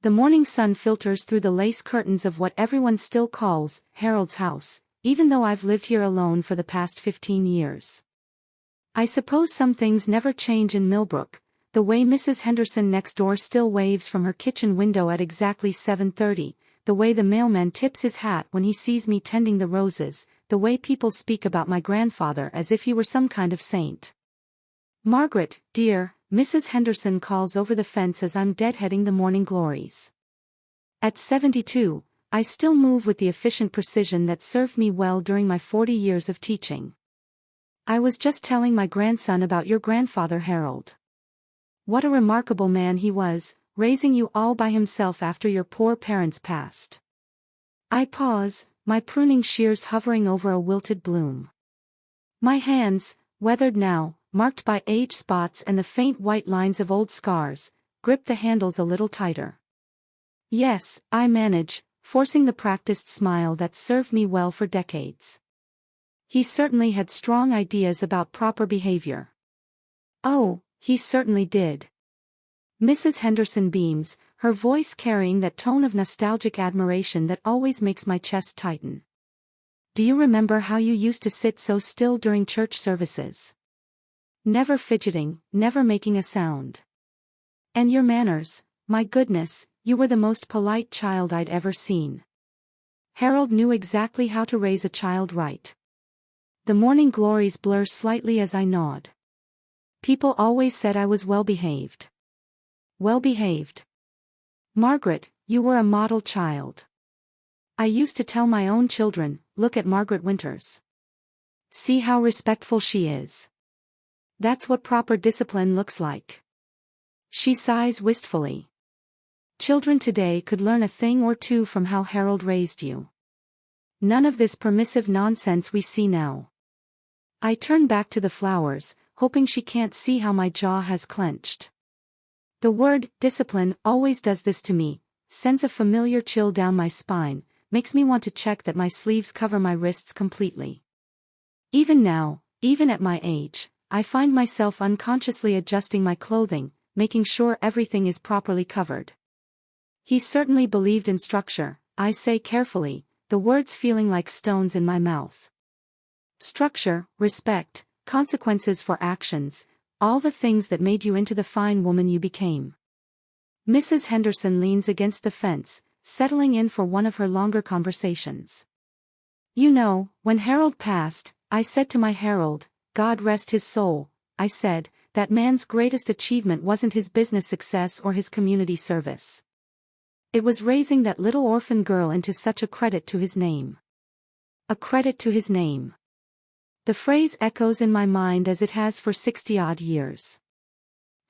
The morning sun filters through the lace curtains of what everyone still calls Harold's house, even though I've lived here alone for the past 15 years. I suppose some things never change in Millbrook, the way Mrs. Henderson next door still waves from her kitchen window at exactly 7:30, the way the mailman tips his hat when he sees me tending the roses, the way people speak about my grandfather as if he were some kind of saint. "Margaret, dear," Mrs. Henderson calls over the fence as I'm deadheading the morning glories. At 72, I still move with the efficient precision that served me well during my 40 years of teaching. "I was just telling my grandson about your grandfather Harold. What a remarkable man he was, raising you all by himself after your poor parents passed." I pause, my pruning shears hovering over a wilted bloom. My hands, weathered now, marked by age spots and the faint white lines of old scars, grip the handles a little tighter. "Yes," I manage, forcing the practiced smile that served me well for decades. "He certainly had strong ideas about proper behavior." "Oh, he certainly did." Mrs. Henderson beams, her voice carrying that tone of nostalgic admiration that always makes my chest tighten. "Do you remember how you used to sit so still during church services? Never fidgeting, never making a sound. And your manners, my goodness, you were the most polite child I'd ever seen." Harold knew exactly how to raise a child right. The morning glories blur slightly as I nod. "People always said I was well-behaved." Well-behaved. "Margaret, you were a model child. I used to tell my own children, look at Margaret Winters. See how respectful she is. That's what proper discipline looks like." She sighs wistfully. "Children today could learn a thing or two from how Harold raised you. None of this permissive nonsense we see now." I turn back to the flowers, hoping she can't see how my jaw has clenched. The word discipline always does this to me, sends a familiar chill down my spine, makes me want to check that my sleeves cover my wrists completely. Even now, even at my age, I find myself unconsciously adjusting my clothing, making sure everything is properly covered. "He certainly believed in structure," I say carefully, the words feeling like stones in my mouth. "Structure, respect, consequences for actions, all the things that made you into the fine woman you became." Mrs. Henderson leans against the fence, settling in for one of her longer conversations. "You know, when Harold passed, I said to my Harold, God rest his soul, I said, that man's greatest achievement wasn't his business success or his community service. It was raising that little orphan girl into such a credit to his name. A credit to his name." The phrase echoes in my mind as it has for 60-odd years.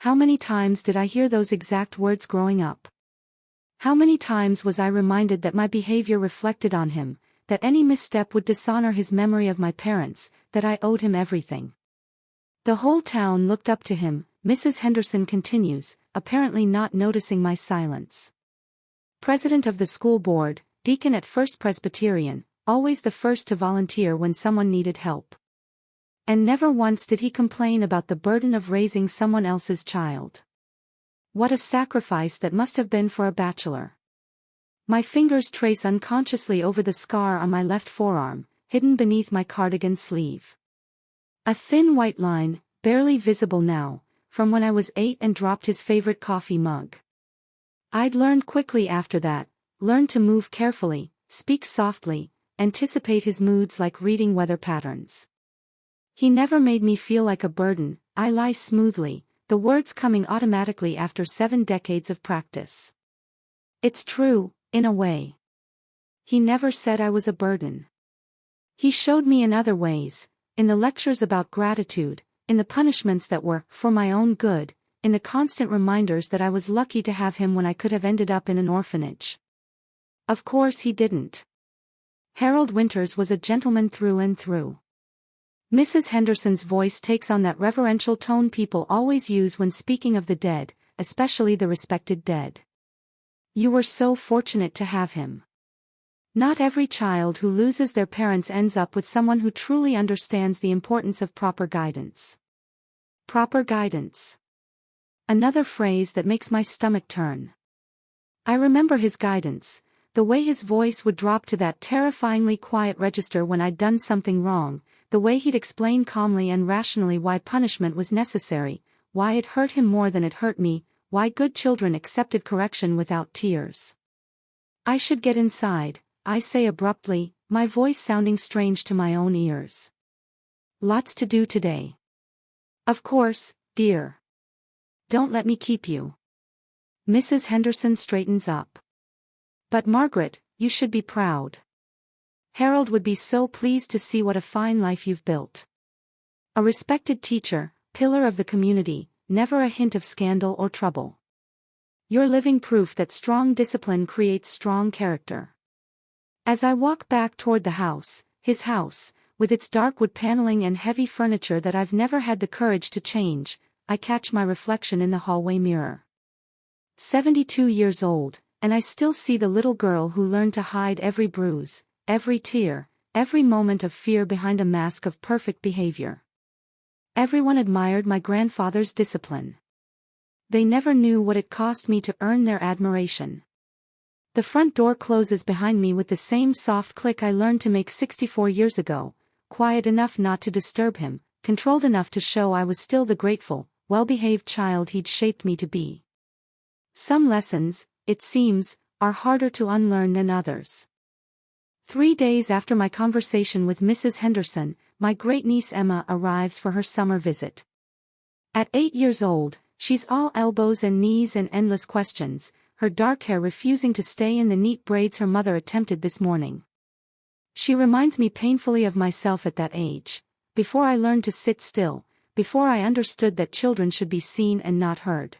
How many times did I hear those exact words growing up? How many times was I reminded that my behavior reflected on him, that any misstep would dishonor his memory of my parents, that I owed him everything. "The whole town looked up to him," Mrs. Henderson continues, apparently not noticing my silence. "President of the school board, deacon at First Presbyterian, always the first to volunteer when someone needed help. And never once did he complain about the burden of raising someone else's child. What a sacrifice that must have been for a bachelor." My fingers trace unconsciously over the scar on my left forearm, hidden beneath my cardigan sleeve. A thin white line, barely visible now, from when I was 8 and dropped his favorite coffee mug. I'd learned quickly after that, learned to move carefully, speak softly, anticipate his moods like reading weather patterns. He never made me feel like a burden, I lie smoothly, the words coming automatically after 7 decades of practice. It's true, in a way. He never said I was a burden. He showed me in other ways, in the lectures about gratitude, in the punishments that were for my own good, in the constant reminders that I was lucky to have him when I could have ended up in an orphanage. Of course he didn't. Harold Winters was a gentleman through and through. Mrs. Henderson's voice takes on that reverential tone people always use when speaking of the dead, especially the respected dead. "You were so fortunate to have him. Not every child who loses their parents ends up with someone who truly understands the importance of proper guidance." Proper guidance. Another phrase that makes my stomach turn. I remember his guidance, the way his voice would drop to that terrifyingly quiet register when I'd done something wrong, the way he'd explain calmly and rationally why punishment was necessary, why it hurt him more than it hurt me, why good children accepted correction without tears. I should get inside, I say abruptly, my voice sounding strange to my own ears. Lots to do today. Of course, dear. Don't let me keep you. Mrs. Henderson straightens up. But Margaret, you should be proud. Harold would be so pleased to see what a fine life you've built. A respected teacher, pillar of the community, never a hint of scandal or trouble. You're living proof that strong discipline creates strong character. As I walk back toward the house, his house, with its dark wood paneling and heavy furniture that I've never had the courage to change, I catch my reflection in the hallway mirror. 72 years old, and I still see the little girl who learned to hide every bruise, every tear, every moment of fear behind a mask of perfect behavior. Everyone admired my grandfather's discipline. They never knew what it cost me to earn their admiration. The front door closes behind me with the same soft click I learned to make 64 years ago, quiet enough not to disturb him, controlled enough to show I was still the grateful, well-behaved child he'd shaped me to be. Some lessons, it seems, are harder to unlearn than others. 3 days after my conversation with Mrs. Henderson, my great-niece Emma arrives for her summer visit. At 8 years old, she's all elbows and knees and endless questions, her dark hair refusing to stay in the neat braids her mother attempted this morning. She reminds me painfully of myself at that age, before I learned to sit still, before I understood that children should be seen and not heard.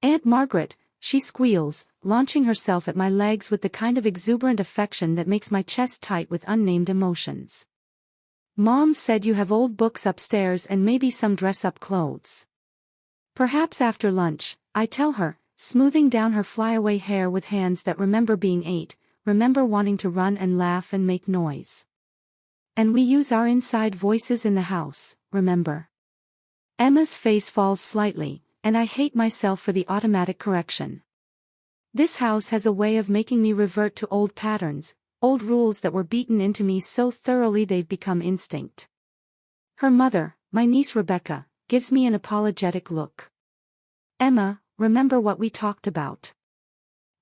Aunt Margaret, she squeals, launching herself at my legs with the kind of exuberant affection that makes my chest tight with unnamed emotions. Mom said you have old books upstairs and maybe some dress-up clothes. Perhaps after lunch, I tell her, smoothing down her flyaway hair with hands that remember being 8, remember wanting to run and laugh and make noise. And we use our inside voices in the house, remember? Emma's face falls slightly, and I hate myself for the automatic correction. This house has a way of making me revert to old patterns, old rules that were beaten into me so thoroughly they've become instinct. Her mother, my niece Rebecca, gives me an apologetic look. Emma, remember what we talked about.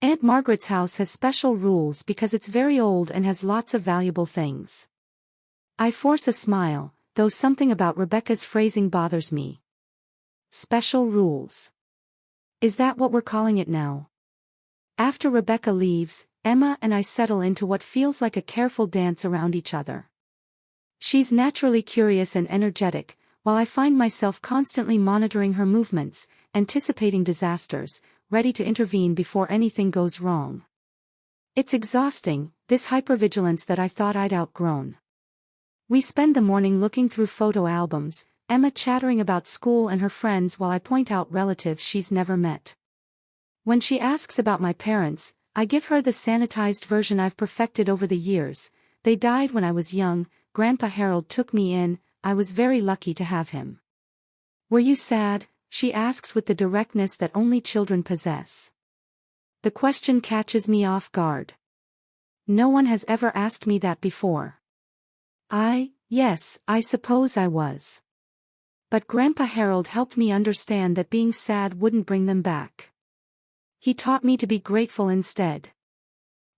Aunt Margaret's house has special rules because it's very old and has lots of valuable things. I force a smile, though something about Rebecca's phrasing bothers me. Special rules. Is that what we're calling it now? After Rebecca leaves, Emma and I settle into what feels like a careful dance around each other. She's naturally curious and energetic, while I find myself constantly monitoring her movements, anticipating disasters, ready to intervene before anything goes wrong. It's exhausting, this hypervigilance that I thought I'd outgrown. We spend the morning looking through photo albums, Emma chattering about school and her friends while I point out relatives she's never met. When she asks about my parents, I give her the sanitized version I've perfected over the years. They died when I was young, Grandpa Harold took me in, I was very lucky to have him. Were you sad? She asks with the directness that only children possess. The question catches me off guard. No one has ever asked me that before. Yes, I suppose I was. But Grandpa Harold helped me understand that being sad wouldn't bring them back. He taught me to be grateful instead.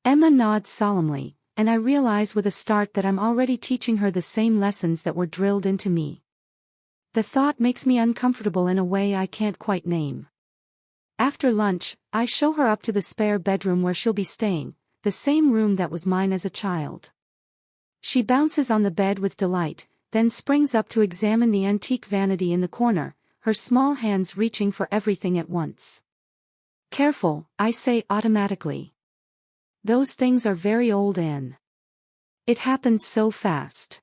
Emma nods solemnly, and I realize with a start that I'm already teaching her the same lessons that were drilled into me. The thought makes me uncomfortable in a way I can't quite name. After lunch, I show her up to the spare bedroom where she'll be staying, the same room that was mine as a child. She bounces on the bed with delight, then springs up to examine the antique vanity in the corner, her small hands reaching for everything at once. Careful, I say automatically. Those things are very old, Anne. It happens so fast.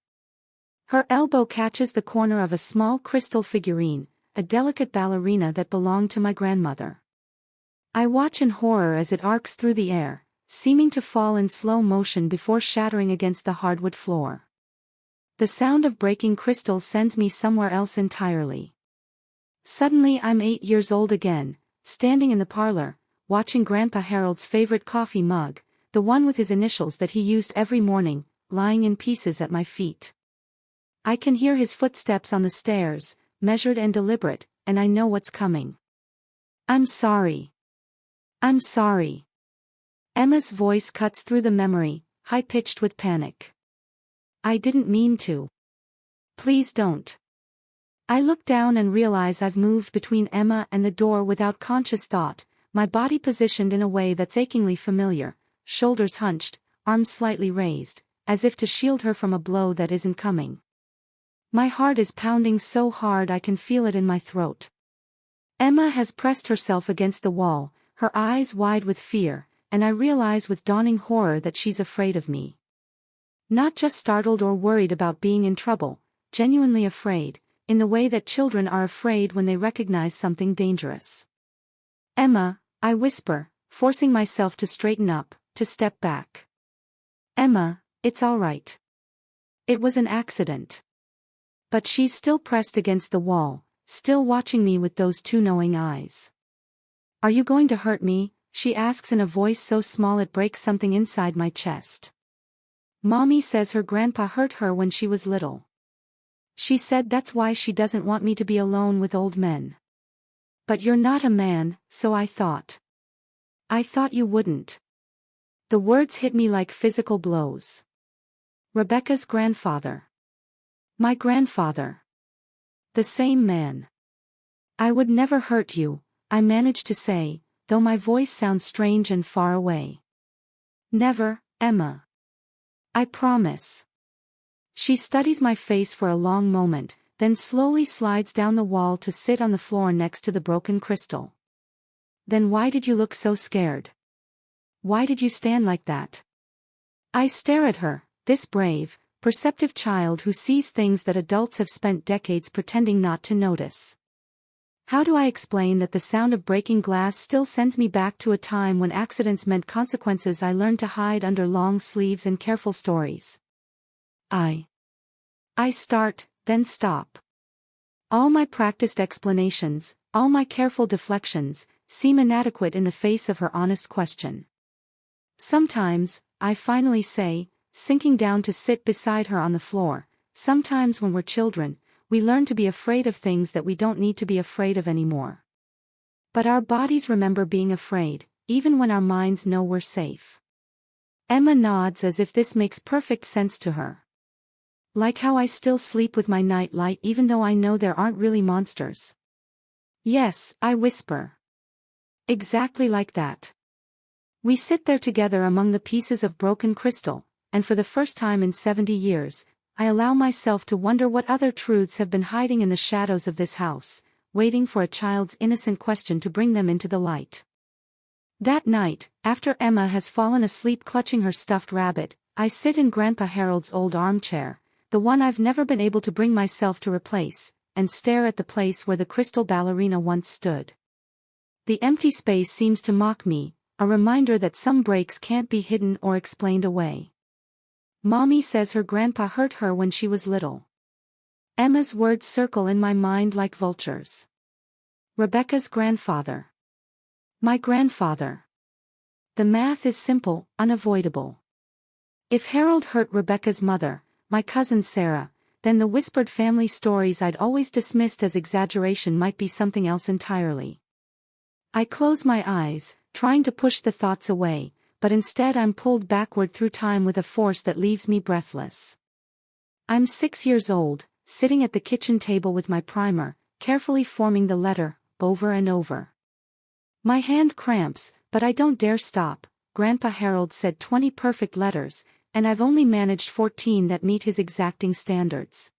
Her elbow catches the corner of a small crystal figurine, a delicate ballerina that belonged to my grandmother. I watch in horror as it arcs through the air, seeming to fall in slow motion before shattering against the hardwood floor. The sound of breaking crystal sends me somewhere else entirely. Suddenly I'm 8 years old again, standing in the parlor, watching Grandpa Harold's favorite coffee mug, the one with his initials that he used every morning, lying in pieces at my feet. I can hear his footsteps on the stairs, measured and deliberate, and I know what's coming. I'm sorry. I'm sorry. Emma's voice cuts through the memory, high-pitched with panic. I didn't mean to. Please don't. I look down and realize I've moved between Emma and the door without conscious thought, my body positioned in a way that's achingly familiar, shoulders hunched, arms slightly raised, as if to shield her from a blow that isn't coming. My heart is pounding so hard I can feel it in my throat. Emma has pressed herself against the wall, her eyes wide with fear, and I realize with dawning horror that she's afraid of me. Not just startled or worried about being in trouble, genuinely afraid, in the way that children are afraid when they recognize something dangerous. Emma, I whisper, forcing myself to straighten up, to step back. Emma, it's all right. It was an accident. But she's still pressed against the wall, still watching me with those two knowing eyes. Are you going to hurt me? She asks in a voice so small it breaks something inside my chest. Mommy says her grandpa hurt her when she was little. She said that's why she doesn't want me to be alone with old men. But you're not a man, so I thought. I thought you wouldn't. The words hit me like physical blows. Rebecca's grandfather. My grandfather. The same man. I would never hurt you, I managed to say, though my voice sounds strange and far away. Never, Emma. I promise. She studies my face for a long moment, then slowly slides down the wall to sit on the floor next to the broken crystal. Then why did you look so scared? Why did you stand like that? I stare at her, this brave, perceptive child who sees things that adults have spent decades pretending not to notice. How do I explain that the sound of breaking glass still sends me back to a time when accidents meant consequences I learned to hide under long sleeves and careful stories? I start, then stop. All my practiced explanations, all my careful deflections, seem inadequate in the face of her honest question. Sometimes, I finally say, sinking down to sit beside her on the floor, sometimes when we're children, we learn to be afraid of things that we don't need to be afraid of anymore. But our bodies remember being afraid, even when our minds know we're safe. Emma nods as if this makes perfect sense to her. Like how I still sleep with my night light even though I know there aren't really monsters. Yes, I whisper. Exactly like that. We sit there together among the pieces of broken crystal, and for the first time in 70 years, I allow myself to wonder what other truths have been hiding in the shadows of this house, waiting for a child's innocent question to bring them into the light. That night, after Emma has fallen asleep clutching her stuffed rabbit, I sit in Grandpa Harold's old armchair, the one I've never been able to bring myself to replace, and stare at the place where the crystal ballerina once stood. The empty space seems to mock me, a reminder that some breaks can't be hidden or explained away. Mommy says her grandpa hurt her when she was little. Emma's words circle in my mind like vultures. Rebecca's grandfather. My grandfather. The math is simple, unavoidable. If Harold hurt Rebecca's mother, my cousin Sarah, then the whispered family stories I'd always dismissed as exaggeration might be something else entirely. I close my eyes, trying to push the thoughts away, but instead I'm pulled backward through time with a force that leaves me breathless. I'm 6 years old, sitting at the kitchen table with my primer, carefully forming the letter, over and over. My hand cramps, but I don't dare stop. Grandpa Harold said 20 perfect letters, and I've only managed 14 that meet his exacting standards.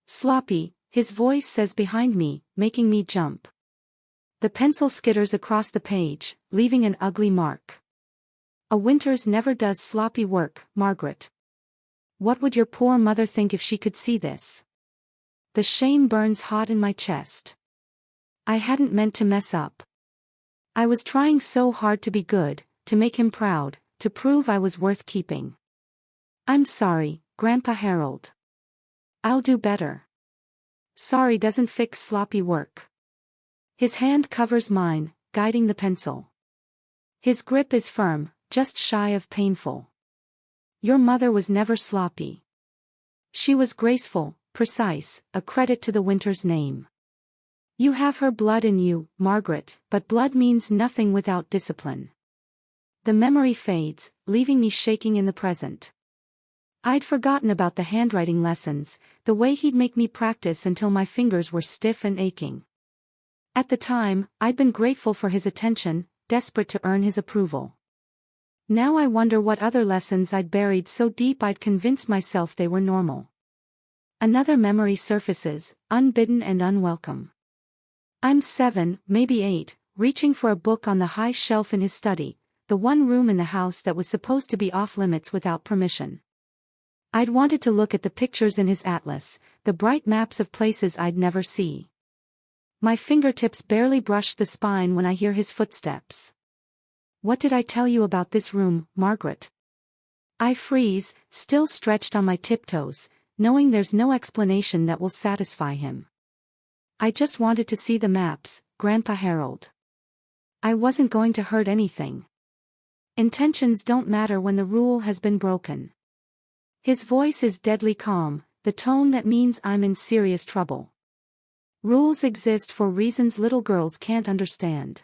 Sloppy, his voice says behind me, making me jump. The pencil skitters across the page, leaving an ugly mark. A Winters never does sloppy work, Margaret. What would your poor mother think if she could see this? The shame burns hot in my chest. I hadn't meant to mess up. I was trying so hard to be good, to make him proud, to prove I was worth keeping. I'm sorry, Grandpa Harold. I'll do better. Sorry doesn't fix sloppy work. His hand covers mine, guiding the pencil. His grip is firm, just shy of painful. Your mother was never sloppy. She was graceful, precise, a credit to the winter's name. You have her blood in you, Margaret, but blood means nothing without discipline. The memory fades, leaving me shaking in the present. I'd forgotten about the handwriting lessons, the way he'd make me practice until my fingers were stiff and aching. At the time, I'd been grateful for his attention, desperate to earn his approval. Now I wonder what other lessons I'd buried so deep I'd convinced myself they were normal. Another memory surfaces, unbidden and unwelcome. I'm 7, maybe 8, reaching for a book on the high shelf in his study, the one room in the house that was supposed to be off-limits without permission. I'd wanted to look at the pictures in his atlas, the bright maps of places I'd never see. My fingertips barely brush the spine when I hear his footsteps. What did I tell you about this room, Margaret? I freeze, still stretched on my tiptoes, knowing there's no explanation that will satisfy him. I just wanted to see the maps, Grandpa Harold. I wasn't going to hurt anything. Intentions don't matter when the rule has been broken. His voice is deadly calm, the tone that means I'm in serious trouble. Rules exist for reasons little girls can't understand.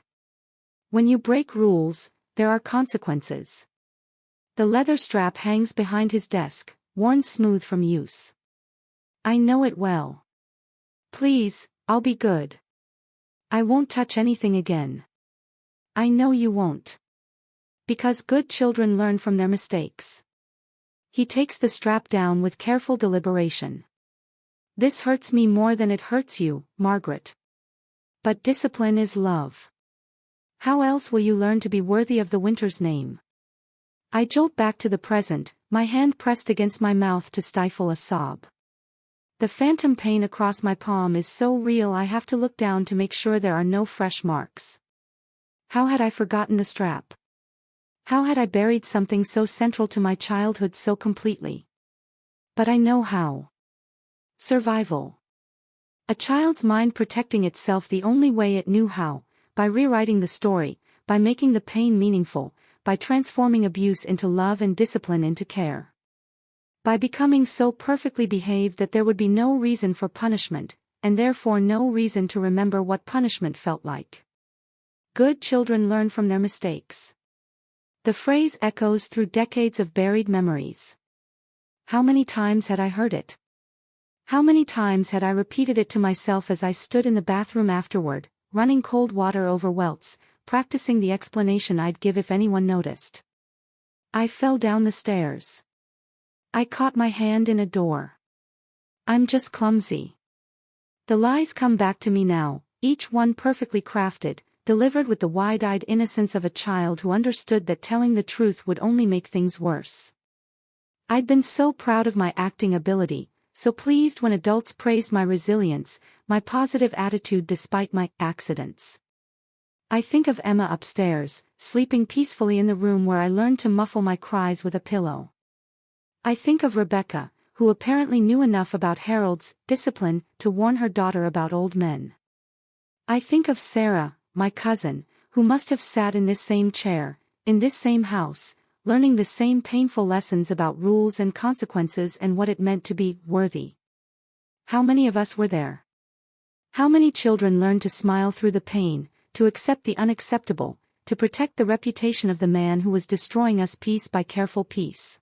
When you break rules, there are consequences. The leather strap hangs behind his desk, worn smooth from use. I know it well. Please, I'll be good. I won't touch anything again. I know you won't. Because good children learn from their mistakes. He takes the strap down with careful deliberation. This hurts me more than it hurts you, Margaret. But discipline is love. How else will you learn to be worthy of the winter's name? I jolt back to the present, my hand pressed against my mouth to stifle a sob. The phantom pain across my palm is so real I have to look down to make sure there are no fresh marks. How had I forgotten the strap? How had I buried something so central to my childhood so completely? But I know how. Survival. A child's mind protecting itself the only way it knew how, by rewriting the story, by making the pain meaningful, by transforming abuse into love and discipline into care. By becoming so perfectly behaved that there would be no reason for punishment, and therefore no reason to remember what punishment felt like. Good children learn from their mistakes. The phrase echoes through decades of buried memories. How many times had I heard it? How many times had I repeated it to myself as I stood in the bathroom afterward, running cold water over welts, practicing the explanation I'd give if anyone noticed? I fell down the stairs. I caught my hand in a door. I'm just clumsy. The lies come back to me now, each one perfectly crafted, delivered with the wide-eyed innocence of a child who understood that telling the truth would only make things worse. I'd been so proud of my acting ability, so pleased when adults praised my resilience, my positive attitude despite my accidents. I think of Emma upstairs, sleeping peacefully in the room where I learned to muffle my cries with a pillow. I think of Rebecca, who apparently knew enough about Harold's discipline to warn her daughter about old men. I think of Sarah, my cousin, who must have sat in this same chair, in this same house, learning the same painful lessons about rules and consequences and what it meant to be worthy. How many of us were there? How many children learned to smile through the pain, to accept the unacceptable, to protect the reputation of the man who was destroying us piece by careful piece?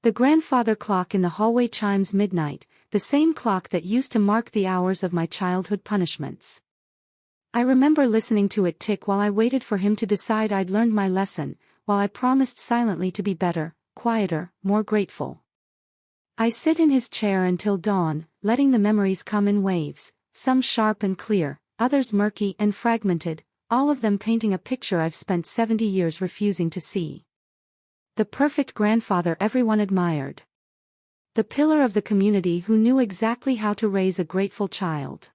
The grandfather clock in the hallway chimes midnight, the same clock that used to mark the hours of my childhood punishments. I remember listening to it tick while I waited for him to decide I'd learned my lesson, while I promised silently to be better, quieter, more grateful. I sit in his chair until dawn, letting the memories come in waves, some sharp and clear, others murky and fragmented, all of them painting a picture I've spent 70 years refusing to see. The perfect grandfather everyone admired. The pillar of the community who knew exactly how to raise a grateful child.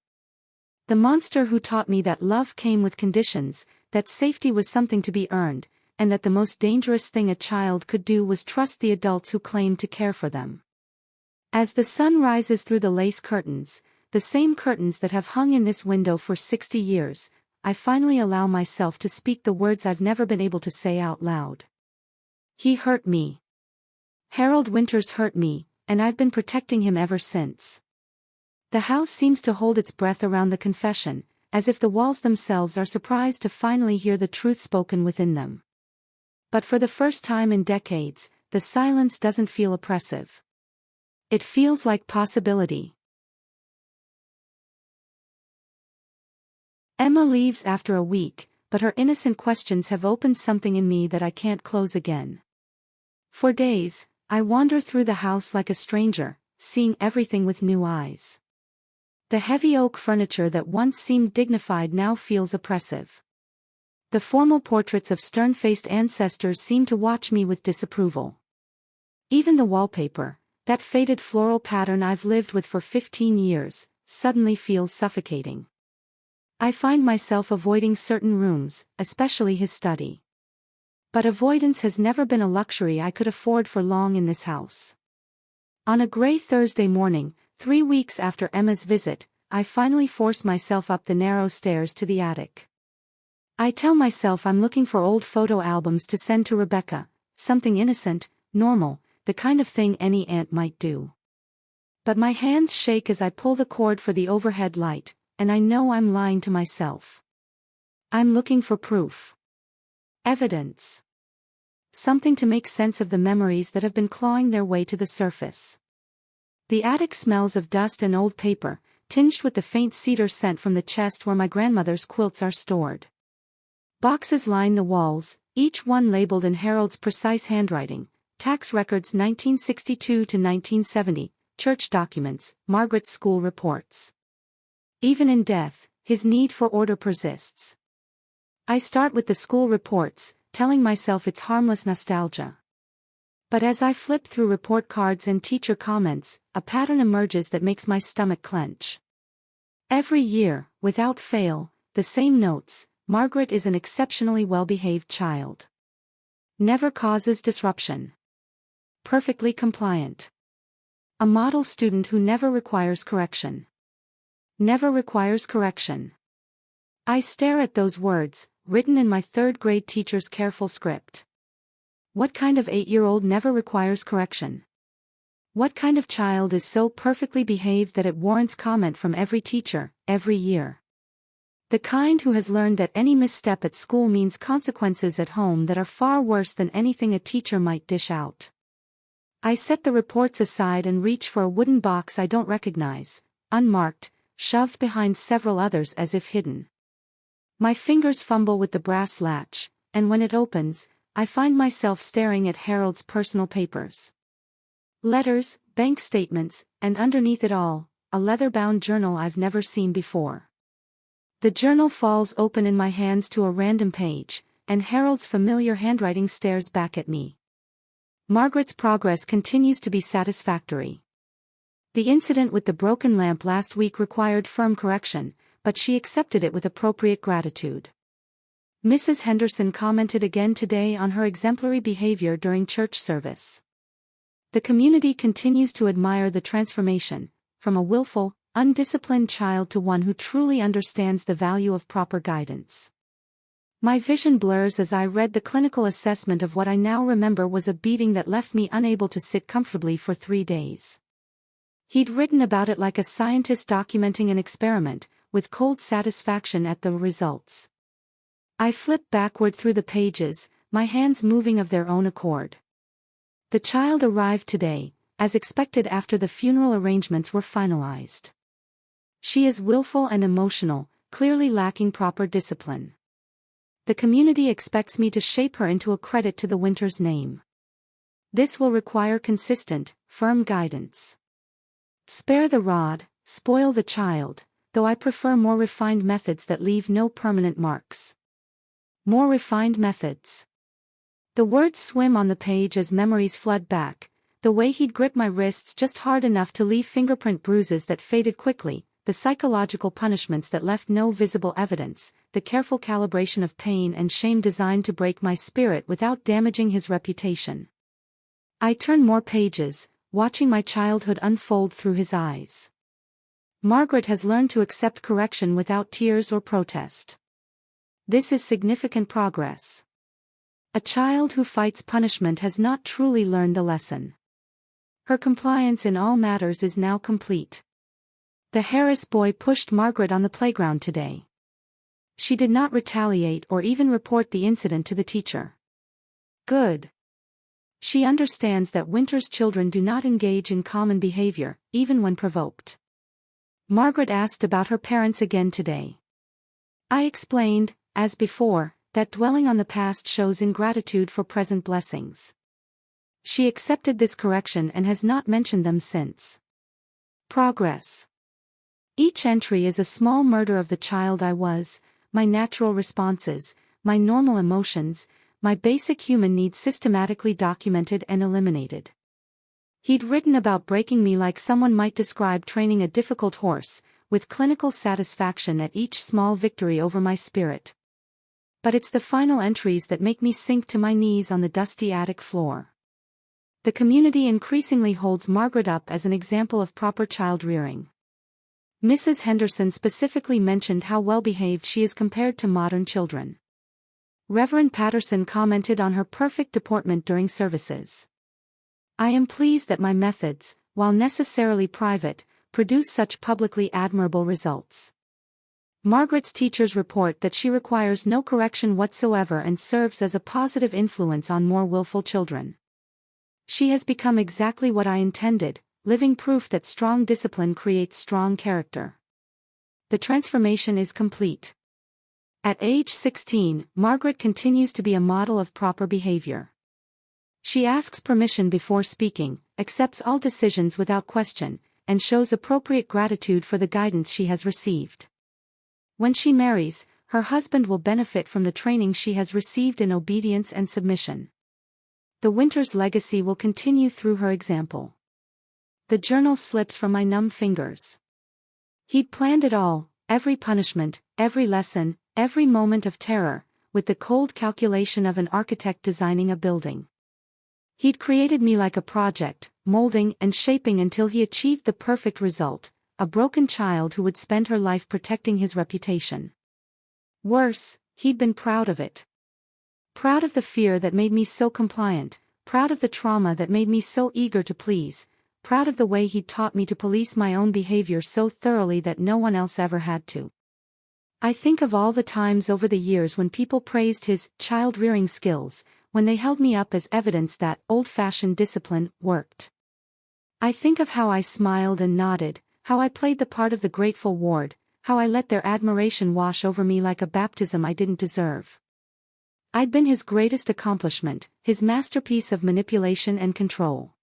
The monster who taught me that love came with conditions, that safety was something to be earned, and that the most dangerous thing a child could do was trust the adults who claimed to care for them. As the sun rises through the lace curtains, the same curtains that have hung in this window for 60 years, I finally allow myself to speak the words I've never been able to say out loud. He hurt me. Harold Winters hurt me, and I've been protecting him ever since. The house seems to hold its breath around the confession, as if the walls themselves are surprised to finally hear the truth spoken within them. But for the first time in decades, the silence doesn't feel oppressive. It feels like possibility. Emma leaves after a week, but her innocent questions have opened something in me that I can't close again. For days, I wander through the house like a stranger, seeing everything with new eyes. The heavy oak furniture that once seemed dignified now feels oppressive. The formal portraits of stern-faced ancestors seem to watch me with disapproval. Even the wallpaper, that faded floral pattern I've lived with for 15 years, suddenly feels suffocating. I find myself avoiding certain rooms, especially his study. But avoidance has never been a luxury I could afford for long in this house. On a gray Thursday morning, 3 weeks after Emma's visit, I finally force myself up the narrow stairs to the attic. I tell myself I'm looking for old photo albums to send to Rebecca, something innocent, normal, the kind of thing any aunt might do. But my hands shake as I pull the cord for the overhead light, and I know I'm lying to myself. I'm looking for proof. Evidence. Something to make sense of the memories that have been clawing their way to the surface. The attic smells of dust and old paper, tinged with the faint cedar scent from the chest where my grandmother's quilts are stored. Boxes line the walls, each one labeled in Harold's precise handwriting: tax records 1962 to 1970, church documents, Margaret's school reports. Even in death, his need for order persists. I start with the school reports, telling myself it's harmless nostalgia. But as I flip through report cards and teacher comments, a pattern emerges that makes my stomach clench. Every year, without fail, the same notes: Margaret is an exceptionally well-behaved child. Never causes disruption. Perfectly compliant. A model student who never requires correction. Never requires correction. I stare at those words, written in my third-grade teacher's careful script. What kind of 8-year-old never requires correction? What kind of child is so perfectly behaved that it warrants comment from every teacher, every year? The kind who has learned that any misstep at school means consequences at home that are far worse than anything a teacher might dish out. I set the reports aside and reach for a wooden box I don't recognize, unmarked, shoved behind several others as if hidden. My fingers fumble with the brass latch, and when it opens, I find myself staring at Harold's personal papers. Letters, bank statements, and underneath it all, a leather-bound journal I've never seen before. The journal falls open in my hands to a random page, and Harold's familiar handwriting stares back at me. Margaret's progress continues to be satisfactory. The incident with the broken lamp last week required firm correction, but she accepted it with appropriate gratitude. Mrs. Henderson commented again today on her exemplary behavior during church service. The community continues to admire the transformation, from a willful, undisciplined child to one who truly understands the value of proper guidance. My vision blurs as I read the clinical assessment of what I now remember was a beating that left me unable to sit comfortably for 3 days. He'd written about it like a scientist documenting an experiment, with cold satisfaction at the results. I flipped backward through the pages, my hands moving of their own accord. The child arrived today, as expected after the funeral arrangements were finalized. She is willful and emotional, clearly lacking proper discipline. The community expects me to shape her into a credit to the Winters name. This will require consistent, firm guidance. Spare the rod, spoil the child, though I prefer more refined methods that leave no permanent marks. More refined methods. The words swim on the page as memories flood back, the way he'd grip my wrists just hard enough to leave fingerprint bruises that faded quickly, the psychological punishments that left no visible evidence, the careful calibration of pain and shame designed to break my spirit without damaging his reputation. I turn more pages, watching my childhood unfold through his eyes. Margaret has learned to accept correction without tears or protest. This is significant progress. A child who fights punishment has not truly learned the lesson. Her compliance in all matters is now complete. The Harris boy pushed Margaret on the playground today. She did not retaliate or even report the incident to the teacher. Good. She understands that Winter's children do not engage in common behavior, even when provoked. Margaret asked about her parents again today. I explained, as before, that dwelling on the past shows ingratitude for present blessings. She accepted this correction and has not mentioned them since. Progress. Each entry is a small murder of the child I was, my natural responses, my normal emotions, my basic human needs systematically documented and eliminated. He'd written about breaking me like someone might describe training a difficult horse, with clinical satisfaction at each small victory over my spirit. But it's the final entries that make me sink to my knees on the dusty attic floor. The community increasingly holds Margaret up as an example of proper child rearing. Mrs. Henderson specifically mentioned how well-behaved she is compared to modern children. Reverend Patterson commented on her perfect deportment during services. I am pleased that my methods, while necessarily private, produce such publicly admirable results. Margaret's teachers report that she requires no correction whatsoever and serves as a positive influence on more willful children. She has become exactly what I intended, living proof that strong discipline creates strong character. The transformation is complete. At age 16, Margaret continues to be a model of proper behavior. She asks permission before speaking, accepts all decisions without question, and shows appropriate gratitude for the guidance she has received. When she marries, her husband will benefit from the training she has received in obedience and submission. The Winter's legacy will continue through her example. The journal slips from my numb fingers. He'd planned it all, every punishment, every lesson, every moment of terror, with the cold calculation of an architect designing a building. He'd created me like a project, molding and shaping until he achieved the perfect result, a broken child who would spend her life protecting his reputation. Worse, he'd been proud of it. Proud of the fear that made me so compliant, proud of the trauma that made me so eager to please, proud of the way he'd taught me to police my own behavior so thoroughly that no one else ever had to. I think of all the times over the years when people praised his child-rearing skills, when they held me up as evidence that old-fashioned discipline worked. I think of how I smiled and nodded, how I played the part of the grateful ward, how I let their admiration wash over me like a baptism I didn't deserve. I'd been his greatest accomplishment, his masterpiece of manipulation and control.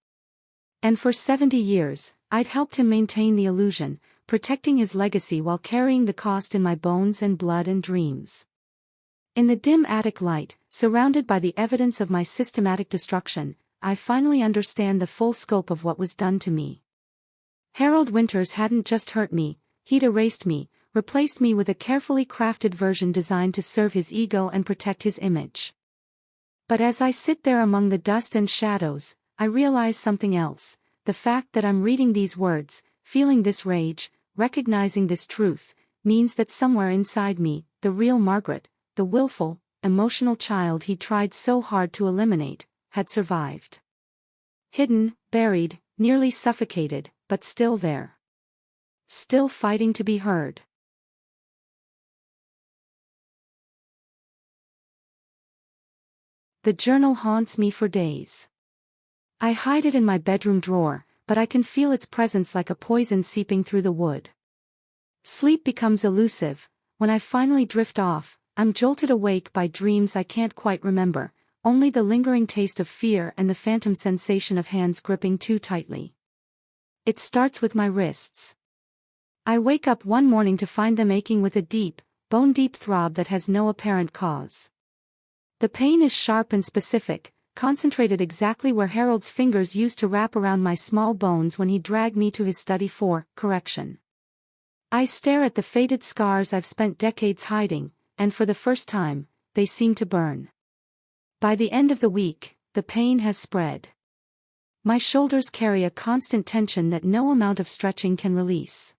And for 70 years, I'd helped him maintain the illusion, protecting his legacy while carrying the cost in my bones and blood and dreams. In the dim attic light, surrounded by the evidence of my systematic destruction, I finally understand the full scope of what was done to me. Harold Winters hadn't just hurt me, he'd erased me, replaced me with a carefully crafted version designed to serve his ego and protect his image. But as I sit there among the dust and shadows, I realize something else, the fact that I'm reading these words, feeling this rage, recognizing this truth, means that somewhere inside me, the real Margaret, the willful, emotional child he tried so hard to eliminate, had survived. Hidden, buried, nearly suffocated, but still there. Still fighting to be heard. The journal haunts me for days. I hide it in my bedroom drawer, but I can feel its presence like a poison seeping through the wood. Sleep becomes elusive. When I finally drift off, I'm jolted awake by dreams I can't quite remember, only the lingering taste of fear and the phantom sensation of hands gripping too tightly. It starts with my wrists. I wake up one morning to find them aching with a deep, bone-deep throb that has no apparent cause. The pain is sharp and specific, concentrated exactly where Harold's fingers used to wrap around my small bones when he dragged me to his study for correction. I stare at the faded scars I've spent decades hiding, and for the first time, they seem to burn. By the end of the week, the pain has spread. My shoulders carry a constant tension that no amount of stretching can release.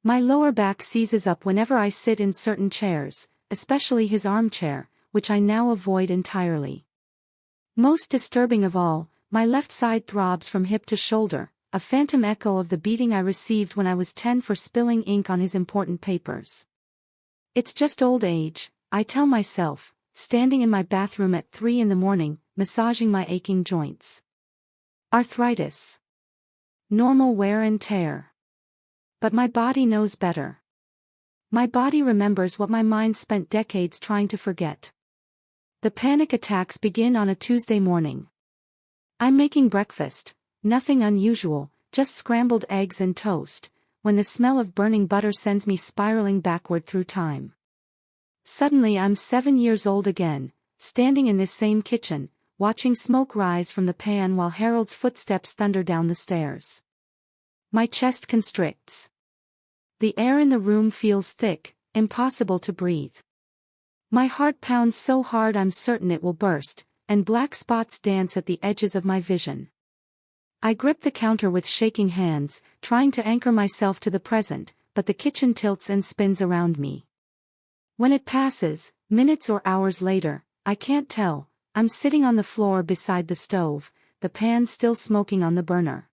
My lower back seizes up whenever I sit in certain chairs, especially his armchair, which I now avoid entirely. Most disturbing of all, my left side throbs from hip to shoulder, a phantom echo of the beating I received when I was 10 for spilling ink on his important papers. It's just old age, I tell myself, standing in my bathroom at 3 in the morning, massaging my aching joints. Arthritis. Normal wear and tear. But my body knows better. My body remembers what my mind spent decades trying to forget. The panic attacks begin on a Tuesday morning. I'm making breakfast, nothing unusual, just scrambled eggs and toast, when the smell of burning butter sends me spiraling backward through time. Suddenly I'm 7 years old again, standing in this same kitchen, watching smoke rise from the pan while Harold's footsteps thunder down the stairs. My chest constricts. The air in the room feels thick, impossible to breathe. My heart pounds so hard I'm certain it will burst, and black spots dance at the edges of my vision. I grip the counter with shaking hands, trying to anchor myself to the present, but the kitchen tilts and spins around me. When it passes, minutes or hours later, I can't tell, I'm sitting on the floor beside the stove, the pan still smoking on the burner.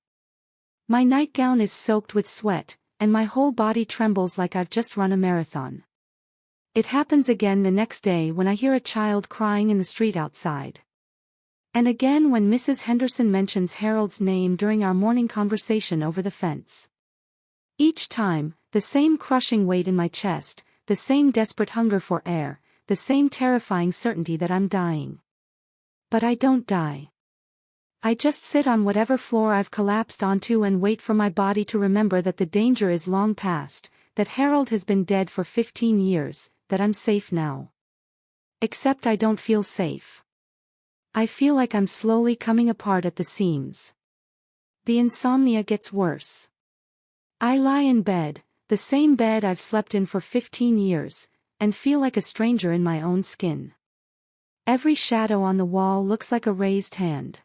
My nightgown is soaked with sweat, and my whole body trembles like I've just run a marathon. It happens again the next day when I hear a child crying in the street outside. And again when Mrs. Henderson mentions Harold's name during our morning conversation over the fence. Each time, the same crushing weight in my chest, the same desperate hunger for air, the same terrifying certainty that I'm dying. But I don't die. I just sit on whatever floor I've collapsed onto and wait for my body to remember that the danger is long past, that Harold has been dead for 15 years, that I'm safe now. Except I don't feel safe. I feel like I'm slowly coming apart at the seams. The insomnia gets worse. I lie in bed, the same bed I've slept in for 15 years, and feel like a stranger in my own skin. Every shadow on the wall looks like a raised hand.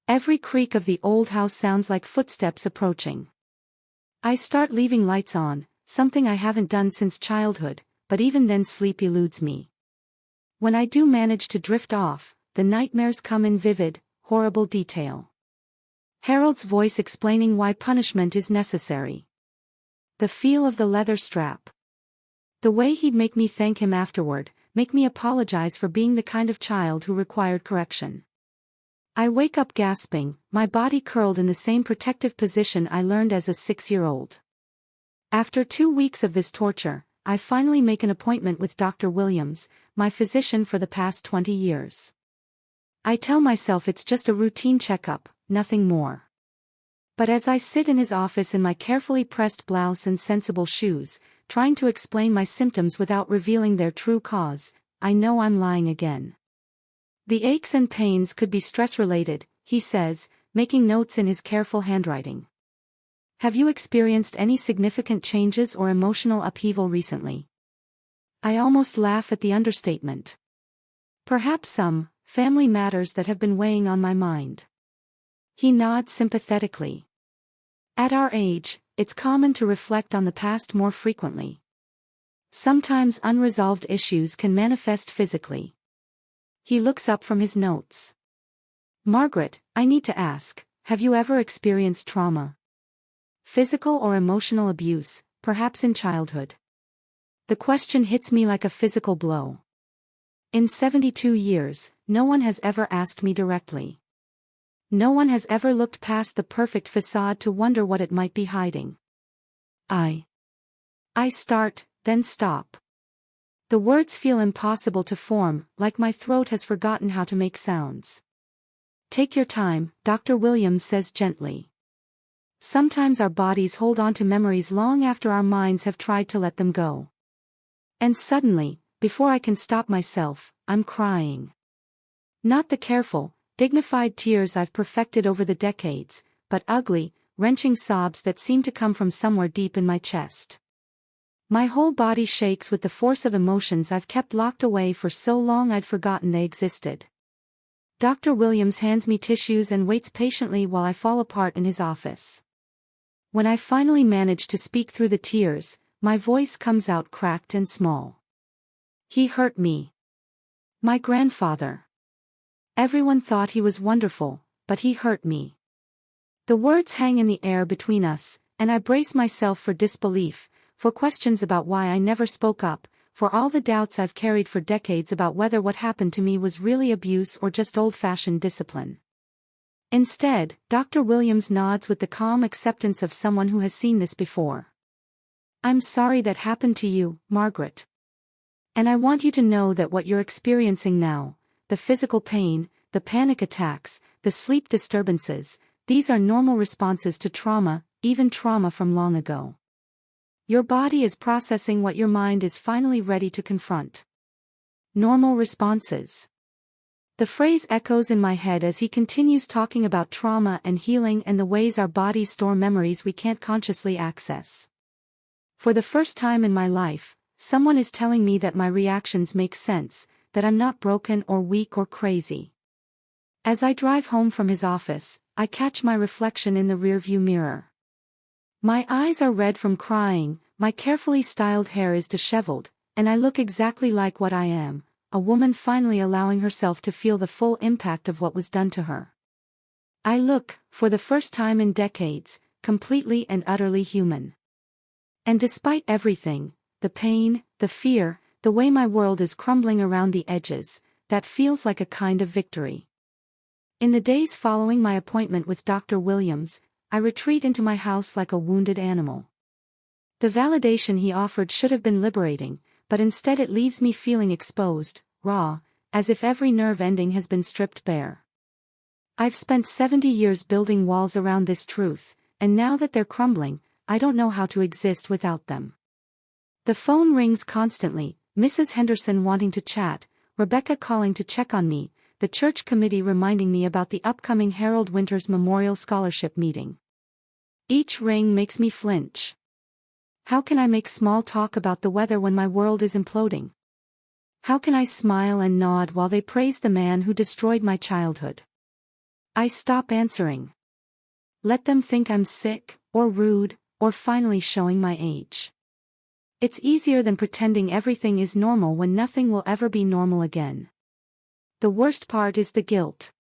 Every creak of the old house sounds like footsteps approaching. I start leaving lights on, something I haven't done since childhood, but even then sleep eludes me. When I do manage to drift off, the nightmares come in vivid, horrible detail. Harold's voice explaining why punishment is necessary. The feel of the leather strap. The way he'd make me thank him afterward, make me apologize for being the kind of child who required correction. I wake up gasping, my body curled in the same protective position I learned as a 6-year-old. After 2 weeks of this torture, I finally make an appointment with Dr. Williams, my physician for the past 20 years. I tell myself it's just a routine checkup, nothing more. But as I sit in his office in my carefully pressed blouse and sensible shoes, trying to explain my symptoms without revealing their true cause, I know I'm lying again. The aches and pains could be stress-related, he says, making notes in his careful handwriting. Have you experienced any significant changes or emotional upheaval recently? I almost laugh at the understatement. Perhaps some family matters that have been weighing on my mind. He nods sympathetically. At our age, it's common to reflect on the past more frequently. Sometimes unresolved issues can manifest physically. He looks up from his notes. Margaret, I need to ask, have you ever experienced trauma? Physical or emotional abuse, perhaps in childhood? The question hits me like a physical blow. In 72 years, no one has ever asked me directly. No one has ever looked past the perfect facade to wonder what it might be hiding. I start, then stop. The words feel impossible to form, like my throat has forgotten how to make sounds. Take your time, Dr. Williams says gently. Sometimes our bodies hold on to memories long after our minds have tried to let them go. And suddenly, before I can stop myself, I'm crying. Not the careful, dignified tears I've perfected over the decades, but ugly, wrenching sobs that seem to come from somewhere deep in my chest. My whole body shakes with the force of emotions I've kept locked away for so long I'd forgotten they existed. Dr. Williams hands me tissues and waits patiently while I fall apart in his office. When I finally manage to speak through the tears, my voice comes out cracked and small. He hurt me. My grandfather. Everyone thought he was wonderful, but he hurt me. The words hang in the air between us, and I brace myself for disbelief, for questions about why I never spoke up, for all the doubts I've carried for decades about whether what happened to me was really abuse or just old-fashioned discipline. Instead, Dr. Williams nods with the calm acceptance of someone who has seen this before. I'm sorry that happened to you, Margaret. And I want you to know that what you're experiencing now, the physical pain, the panic attacks, the sleep disturbances, these are normal responses to trauma, even trauma from long ago. Your body is processing what your mind is finally ready to confront. Normal responses. The phrase echoes in my head as he continues talking about trauma and healing and the ways our bodies store memories we can't consciously access. For the first time in my life, someone is telling me that my reactions make sense, that I'm not broken or weak or crazy. As I drive home from his office, I catch my reflection in the rearview mirror. My eyes are red from crying, my carefully styled hair is disheveled, and I look exactly like what I am, a woman finally allowing herself to feel the full impact of what was done to her. I look, for the first time in decades, completely and utterly human. And despite everything, the pain, the fear, the way my world is crumbling around the edges, that feels like a kind of victory. In the days following my appointment with Dr. Williams, I retreat into my house like a wounded animal. The validation he offered should have been liberating, but instead it leaves me feeling exposed, raw, as if every nerve ending has been stripped bare. I've spent 70 years building walls around this truth, and now that they're crumbling, I don't know how to exist without them. The phone rings constantly, Mrs. Henderson wanting to chat, Rebecca calling to check on me, the church committee reminding me about the upcoming Harold Winters Memorial Scholarship meeting. Each ring makes me flinch. How can I make small talk about the weather when my world is imploding? How can I smile and nod while they praise the man who destroyed my childhood? I stop answering. Let them think I'm sick, or rude, or finally showing my age. It's easier than pretending everything is normal when nothing will ever be normal again. The worst part is the guilt.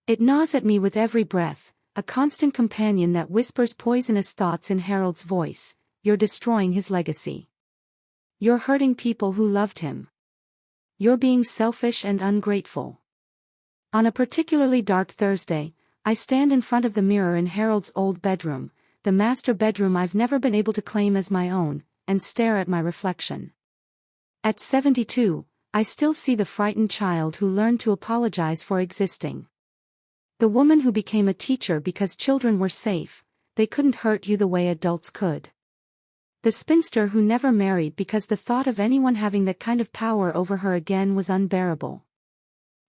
It gnaws at me with every breath, a constant companion that whispers poisonous thoughts in Harold's voice. You're destroying his legacy. You're hurting people who loved him. You're being selfish and ungrateful. On a particularly dark Thursday, I stand in front of the mirror in Harold's old bedroom, the master bedroom I've never been able to claim as my own, and stare at my reflection. At 72, I still see the frightened child who learned to apologize for existing. The woman who became a teacher because children were safe, they couldn't hurt you the way adults could. The spinster who never married because the thought of anyone having that kind of power over her again was unbearable.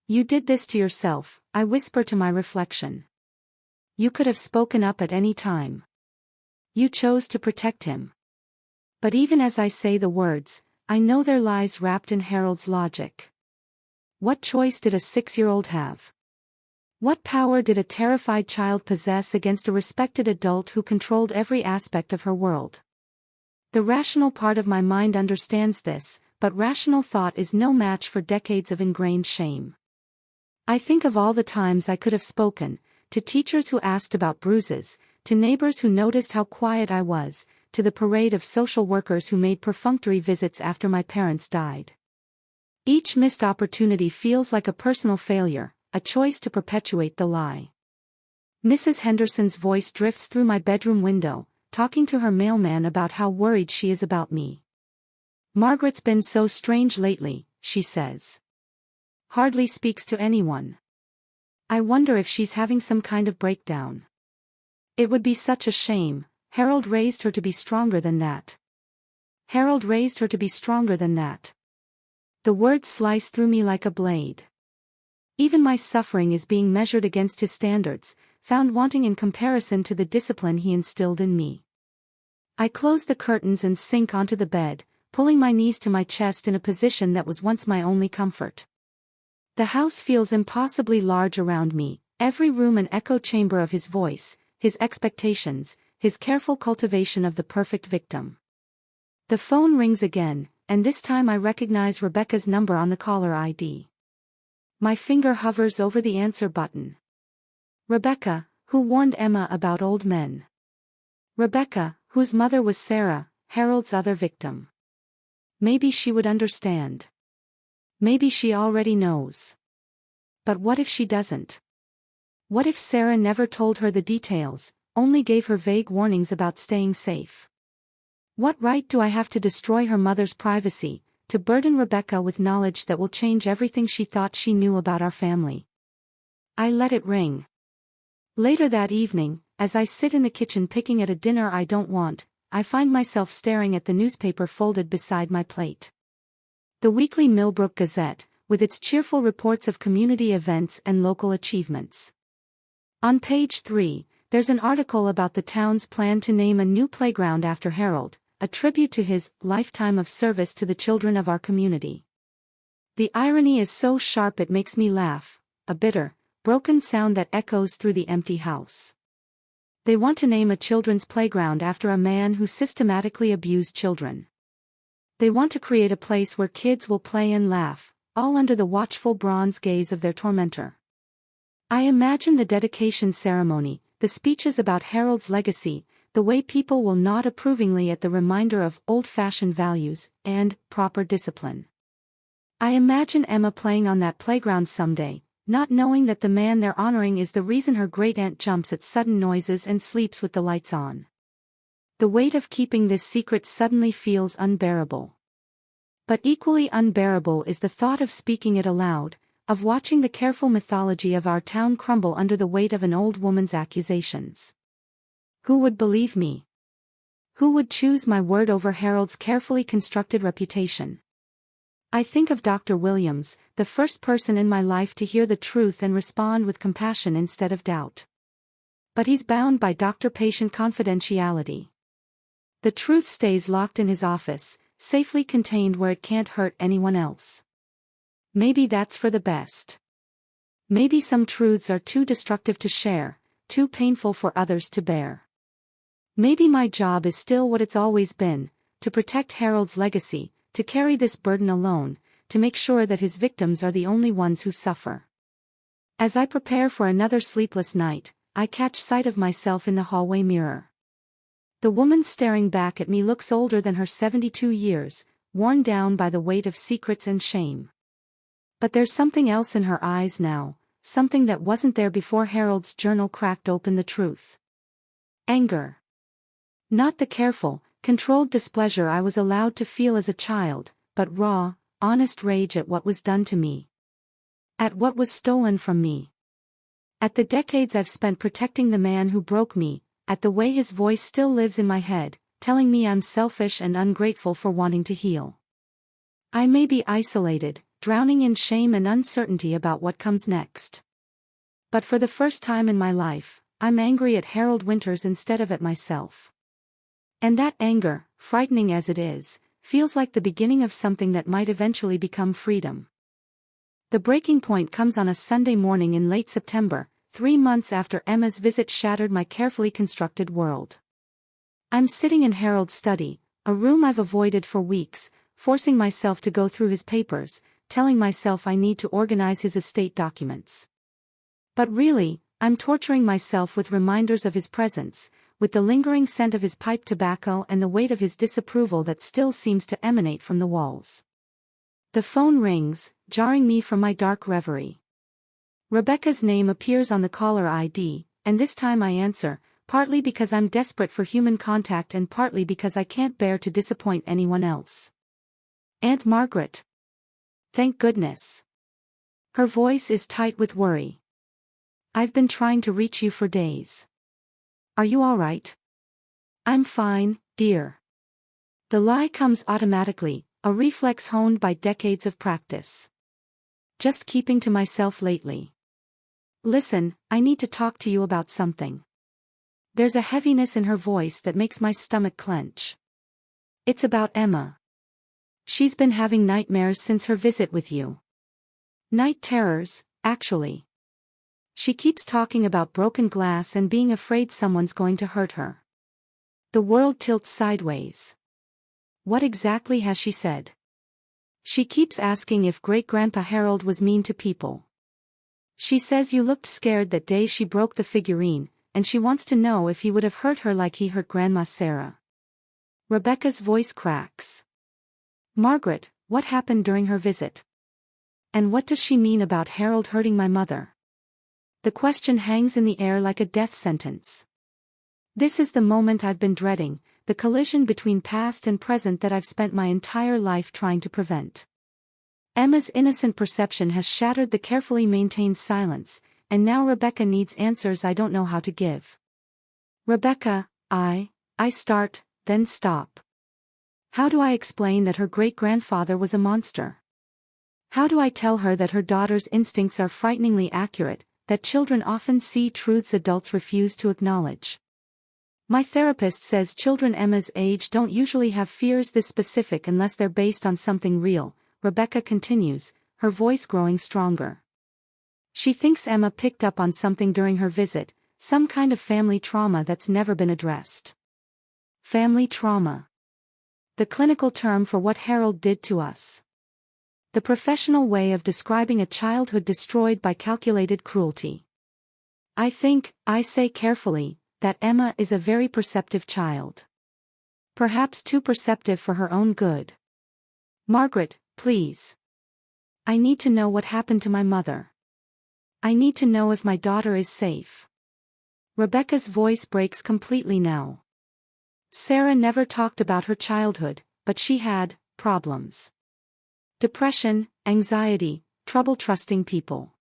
You did this to yourself, I whisper to my reflection. You could have spoken up at any time. You chose to protect him. But even as I say the words, I know there lies wrapped in Harold's logic. What choice did a 6-year-old have? What power did a terrified child possess against a respected adult who controlled every aspect of her world? The rational part of my mind understands this, but rational thought is no match for decades of ingrained shame. I think of all the times I could have spoken, to teachers who asked about bruises, to neighbors who noticed how quiet I was, to the parade of social workers who made perfunctory visits after my parents died. Each missed opportunity feels like a personal failure, a choice to perpetuate the lie. Mrs. Henderson's voice drifts through my bedroom window, talking to her mailman about how worried she is about me. Margaret's been so strange lately, she says. Hardly speaks to anyone. I wonder if she's having some kind of breakdown. It would be such a shame. Harold raised her to be stronger than that. Harold raised her to be stronger than that. The words slice through me like a blade. Even my suffering is being measured against his standards, found wanting in comparison to the discipline he instilled in me. I close the curtains and sink onto the bed, pulling my knees to my chest in a position that was once my only comfort. The house feels impossibly large around me, every room an echo chamber of his voice, his expectations, his careful cultivation of the perfect victim. The phone rings again, and this time I recognize Rebecca's number on the caller ID. My finger hovers over the answer button. Rebecca, who warned Emma about old men. Rebecca, whose mother was Sarah, Harold's other victim. Maybe she would understand. Maybe she already knows. But what if she doesn't? What if Sarah never told her the details, only gave her vague warnings about staying safe? What right do I have to destroy her mother's privacy, to burden Rebecca with knowledge that will change everything she thought she knew about our family? I let it ring. Later that evening, as I sit in the kitchen picking at a dinner I don't want, I find myself staring at the newspaper folded beside my plate. The weekly Millbrook Gazette, with its cheerful reports of community events and local achievements. On page 3, there's an article about the town's plan to name a new playground after Harold, a tribute to his lifetime of service to the children of our community. The irony is so sharp it makes me laugh, a bitter, broken sound that echoes through the empty house. They want to name a children's playground after a man who systematically abused children. They want to create a place where kids will play and laugh, all under the watchful bronze gaze of their tormentor. I imagine the dedication ceremony, the speeches about Harold's legacy, the way people will nod approvingly at the reminder of old-fashioned values and proper discipline. I imagine Emma playing on that playground someday, not knowing that the man they're honoring is the reason her great-aunt jumps at sudden noises and sleeps with the lights on. The weight of keeping this secret suddenly feels unbearable. But equally unbearable is the thought of speaking it aloud, of watching the careful mythology of our town crumble under the weight of an old woman's accusations. Who would believe me? Who would choose my word over Harold's carefully constructed reputation? I think of Dr. Williams, the first person in my life to hear the truth and respond with compassion instead of doubt. But he's bound by doctor-patient confidentiality. The truth stays locked in his office, safely contained where it can't hurt anyone else. Maybe that's for the best. Maybe some truths are too destructive to share, too painful for others to bear. Maybe my job is still what it's always been, to protect Harold's legacy, to carry this burden alone, to make sure that his victims are the only ones who suffer. As I prepare for another sleepless night, I catch sight of myself in the hallway mirror. The woman staring back at me looks older than her 72 years, worn down by the weight of secrets and shame. But there's something else in her eyes now, something that wasn't there before Harold's journal cracked open the truth. Anger. Not the careful, controlled displeasure I was allowed to feel as a child, but raw, honest rage at what was done to me. At what was stolen from me. At the decades I've spent protecting the man who broke me, at the way his voice still lives in my head, telling me I'm selfish and ungrateful for wanting to heal. I may be isolated, drowning in shame and uncertainty about what comes next. But for the first time in my life, I'm angry at Harold Winters instead of at myself. And that anger, frightening as it is, feels like the beginning of something that might eventually become freedom. The breaking point comes on a Sunday morning in late September, 3 months after Emma's visit shattered my carefully constructed world. I'm sitting in Harold's study, a room I've avoided for weeks, forcing myself to go through his papers, telling myself I need to organize his estate documents. But really, I'm torturing myself with reminders of his presence, with the lingering scent of his pipe tobacco and the weight of his disapproval that still seems to emanate from the walls. The phone rings, jarring me from my dark reverie. Rebecca's name appears on the caller ID, and this time I answer, partly because I'm desperate for human contact and partly because I can't bear to disappoint anyone else. Aunt Margaret. Thank goodness. Her voice is tight with worry. I've been trying to reach you for days. Are you all right? I'm fine, dear. The lie comes automatically, a reflex honed by decades of practice. Just keeping to myself lately. Listen, I need to talk to you about something. There's a heaviness in her voice that makes my stomach clench. It's about Emma. She's been having nightmares since her visit with you. Night terrors, actually. She keeps talking about broken glass and being afraid someone's going to hurt her. The world tilts sideways. What exactly has she said? She keeps asking if great-grandpa Harold was mean to people. She says you looked scared that day she broke the figurine, and she wants to know if he would have hurt her like he hurt Grandma Sarah. Rebecca's voice cracks. Margaret, what happened during her visit? And what does she mean about Harold hurting my mother? The question hangs in the air like a death sentence. This is the moment I've been dreading, the collision between past and present that I've spent my entire life trying to prevent. Emma's innocent perception has shattered the carefully maintained silence, and now Rebecca needs answers I don't know how to give. Rebecca, I start, then stop. How do I explain that her great-grandfather was a monster? How do I tell her that her daughter's instincts are frighteningly accurate, that children often see truths adults refuse to acknowledge? My therapist says children Emma's age don't usually have fears this specific unless they're based on something real, Rebecca continues, her voice growing stronger. She thinks Emma picked up on something during her visit, some kind of family trauma that's never been addressed. Family trauma. The clinical term for what Harold did to us. The professional way of describing a childhood destroyed by calculated cruelty. I say carefully, that Emma is a very perceptive child. Perhaps too perceptive for her own good. Margaret, please. I need to know what happened to my mother. I need to know if my daughter is safe. Rebecca's voice breaks completely now. Sarah never talked about her childhood, but she had problems. Depression, anxiety, trouble trusting people.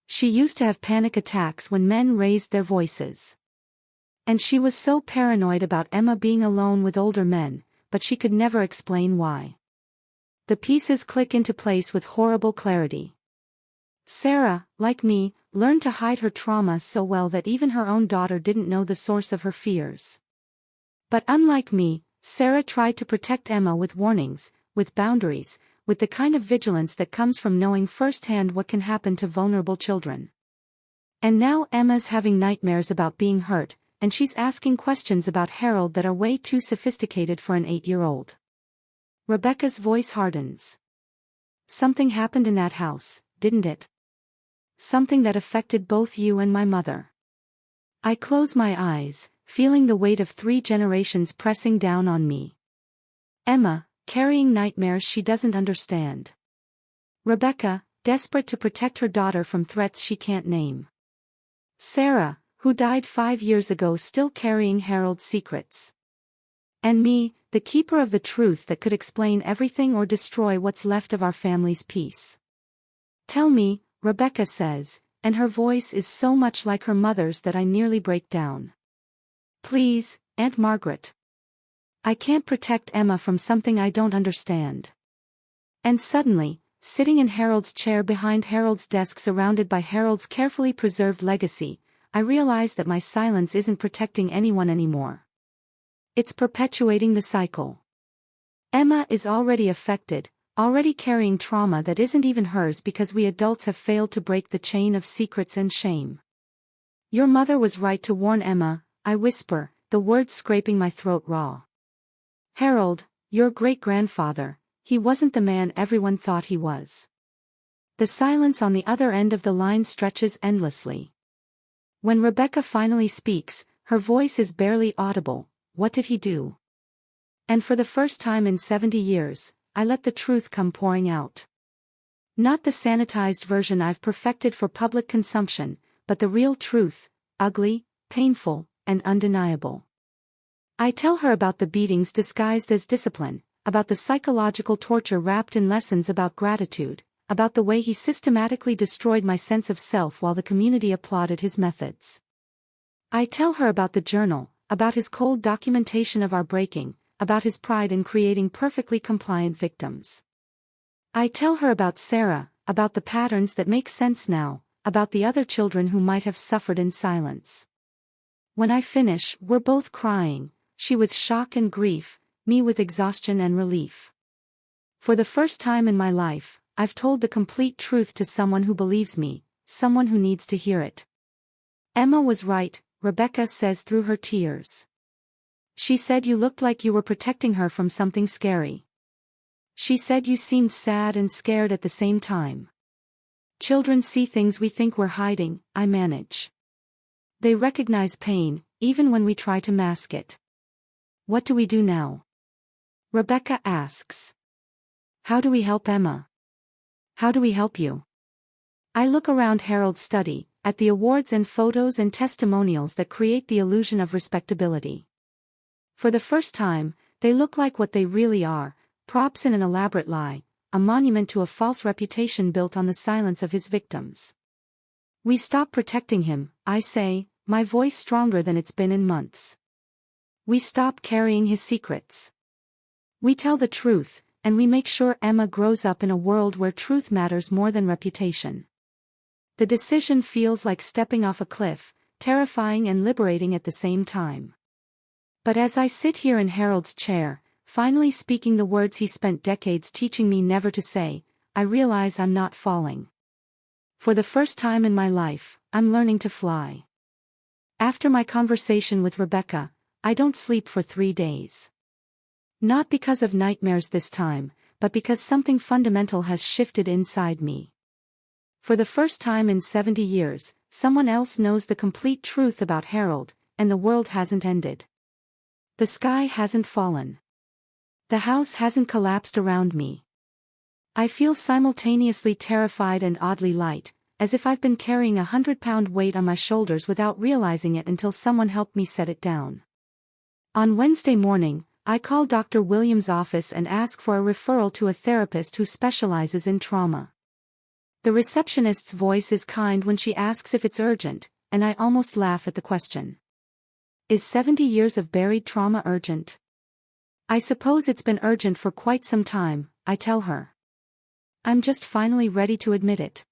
She used to have panic attacks when men raised their voices. And she was so paranoid about Emma being alone with older men, but she could never explain why. The pieces click into place with horrible clarity. Sarah, like me, learned to hide her trauma so well that even her own daughter didn't know the source of her fears. But unlike me, Sarah tried to protect Emma with warnings, with boundaries, with the kind of vigilance that comes from knowing firsthand what can happen to vulnerable children. And now Emma's having nightmares about being hurt, and she's asking questions about Harold that are way too sophisticated for an 8-year-old. Rebecca's voice hardens. Something happened in that house, didn't it? Something that affected both you and my mother. I close my eyes, feeling the weight of 3 generations pressing down on me. Emma, carrying nightmares she doesn't understand. Rebecca, desperate to protect her daughter from threats she can't name. Sarah, who died 5 years ago still carrying Harold's secrets. And me, the keeper of the truth that could explain everything or destroy what's left of our family's peace. Tell me, Rebecca says, and her voice is so much like her mother's that I nearly break down. Please, Aunt Margaret. I can't protect Emma from something I don't understand. And suddenly, sitting in Harold's chair behind Harold's desk surrounded by Harold's carefully preserved legacy, I realize that my silence isn't protecting anyone anymore. It's perpetuating the cycle. Emma is already affected, already carrying trauma that isn't even hers because we adults have failed to break the chain of secrets and shame. Your mother was right to warn Emma, I whisper, the words scraping my throat raw. Harold, your great-grandfather, he wasn't the man everyone thought he was. The silence on the other end of the line stretches endlessly. When Rebecca finally speaks, her voice is barely audible. What did he do? And for the first time in 70 years, I let the truth come pouring out. Not the sanitized version I've perfected for public consumption, but the real truth, ugly, painful, and undeniable. I tell her about the beatings disguised as discipline, about the psychological torture wrapped in lessons about gratitude, about the way he systematically destroyed my sense of self while the community applauded his methods. I tell her about the journal, about his cold documentation of our breaking, about his pride in creating perfectly compliant victims. I tell her about Sarah, about the patterns that make sense now, about the other children who might have suffered in silence. When I finish, we're both crying, she with shock and grief, me with exhaustion and relief. For the first time in my life, I've told the complete truth to someone who believes me, someone who needs to hear it. Emma was right, Rebecca says through her tears. She said you looked like you were protecting her from something scary. She said you seemed sad and scared at the same time. Children see things we think we're hiding, I manage. They recognize pain, even when we try to mask it. What do we do now? Rebecca asks. How do we help Emma? How do we help you? I look around Harold's study, at the awards and photos and testimonials that create the illusion of respectability. For the first time, they look like what they really are, props in an elaborate lie, a monument to a false reputation built on the silence of his victims. We stop protecting him, I say, my voice stronger than it's been in months. We stop carrying his secrets. We tell the truth, and we make sure Emma grows up in a world where truth matters more than reputation. The decision feels like stepping off a cliff, terrifying and liberating at the same time. But as I sit here in Harold's chair, finally speaking the words he spent decades teaching me never to say, I realize I'm not falling. For the first time in my life, I'm learning to fly. After my conversation with Rebecca, I don't sleep for 3 days. Not because of nightmares this time, but because something fundamental has shifted inside me. For the first time in 70 years, someone else knows the complete truth about Harold, and the world hasn't ended. The sky hasn't fallen. The house hasn't collapsed around me. I feel simultaneously terrified and oddly light, as if I've been carrying a 100-pound weight on my shoulders without realizing it until someone helped me set it down. On Wednesday morning, I call Dr. Williams' office and ask for a referral to a therapist who specializes in trauma. The receptionist's voice is kind when she asks if it's urgent, and I almost laugh at the question. Is 70 years of buried trauma urgent? I suppose it's been urgent for quite some time, I tell her. I'm just finally ready to admit it.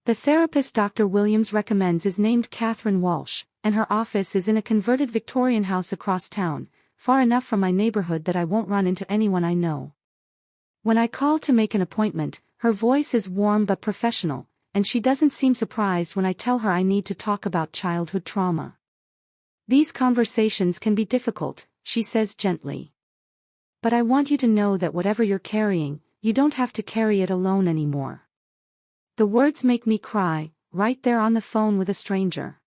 The therapist Dr. Williams recommends is named Catherine Walsh, and her office is in a converted Victorian house across town, far enough from my neighborhood that I won't run into anyone I know. When I call to make an appointment, her voice is warm but professional, and she doesn't seem surprised when I tell her I need to talk about childhood trauma. These conversations can be difficult, she says gently. But I want you to know that whatever you're carrying, you don't have to carry it alone anymore. The words make me cry, right there on the phone with a stranger.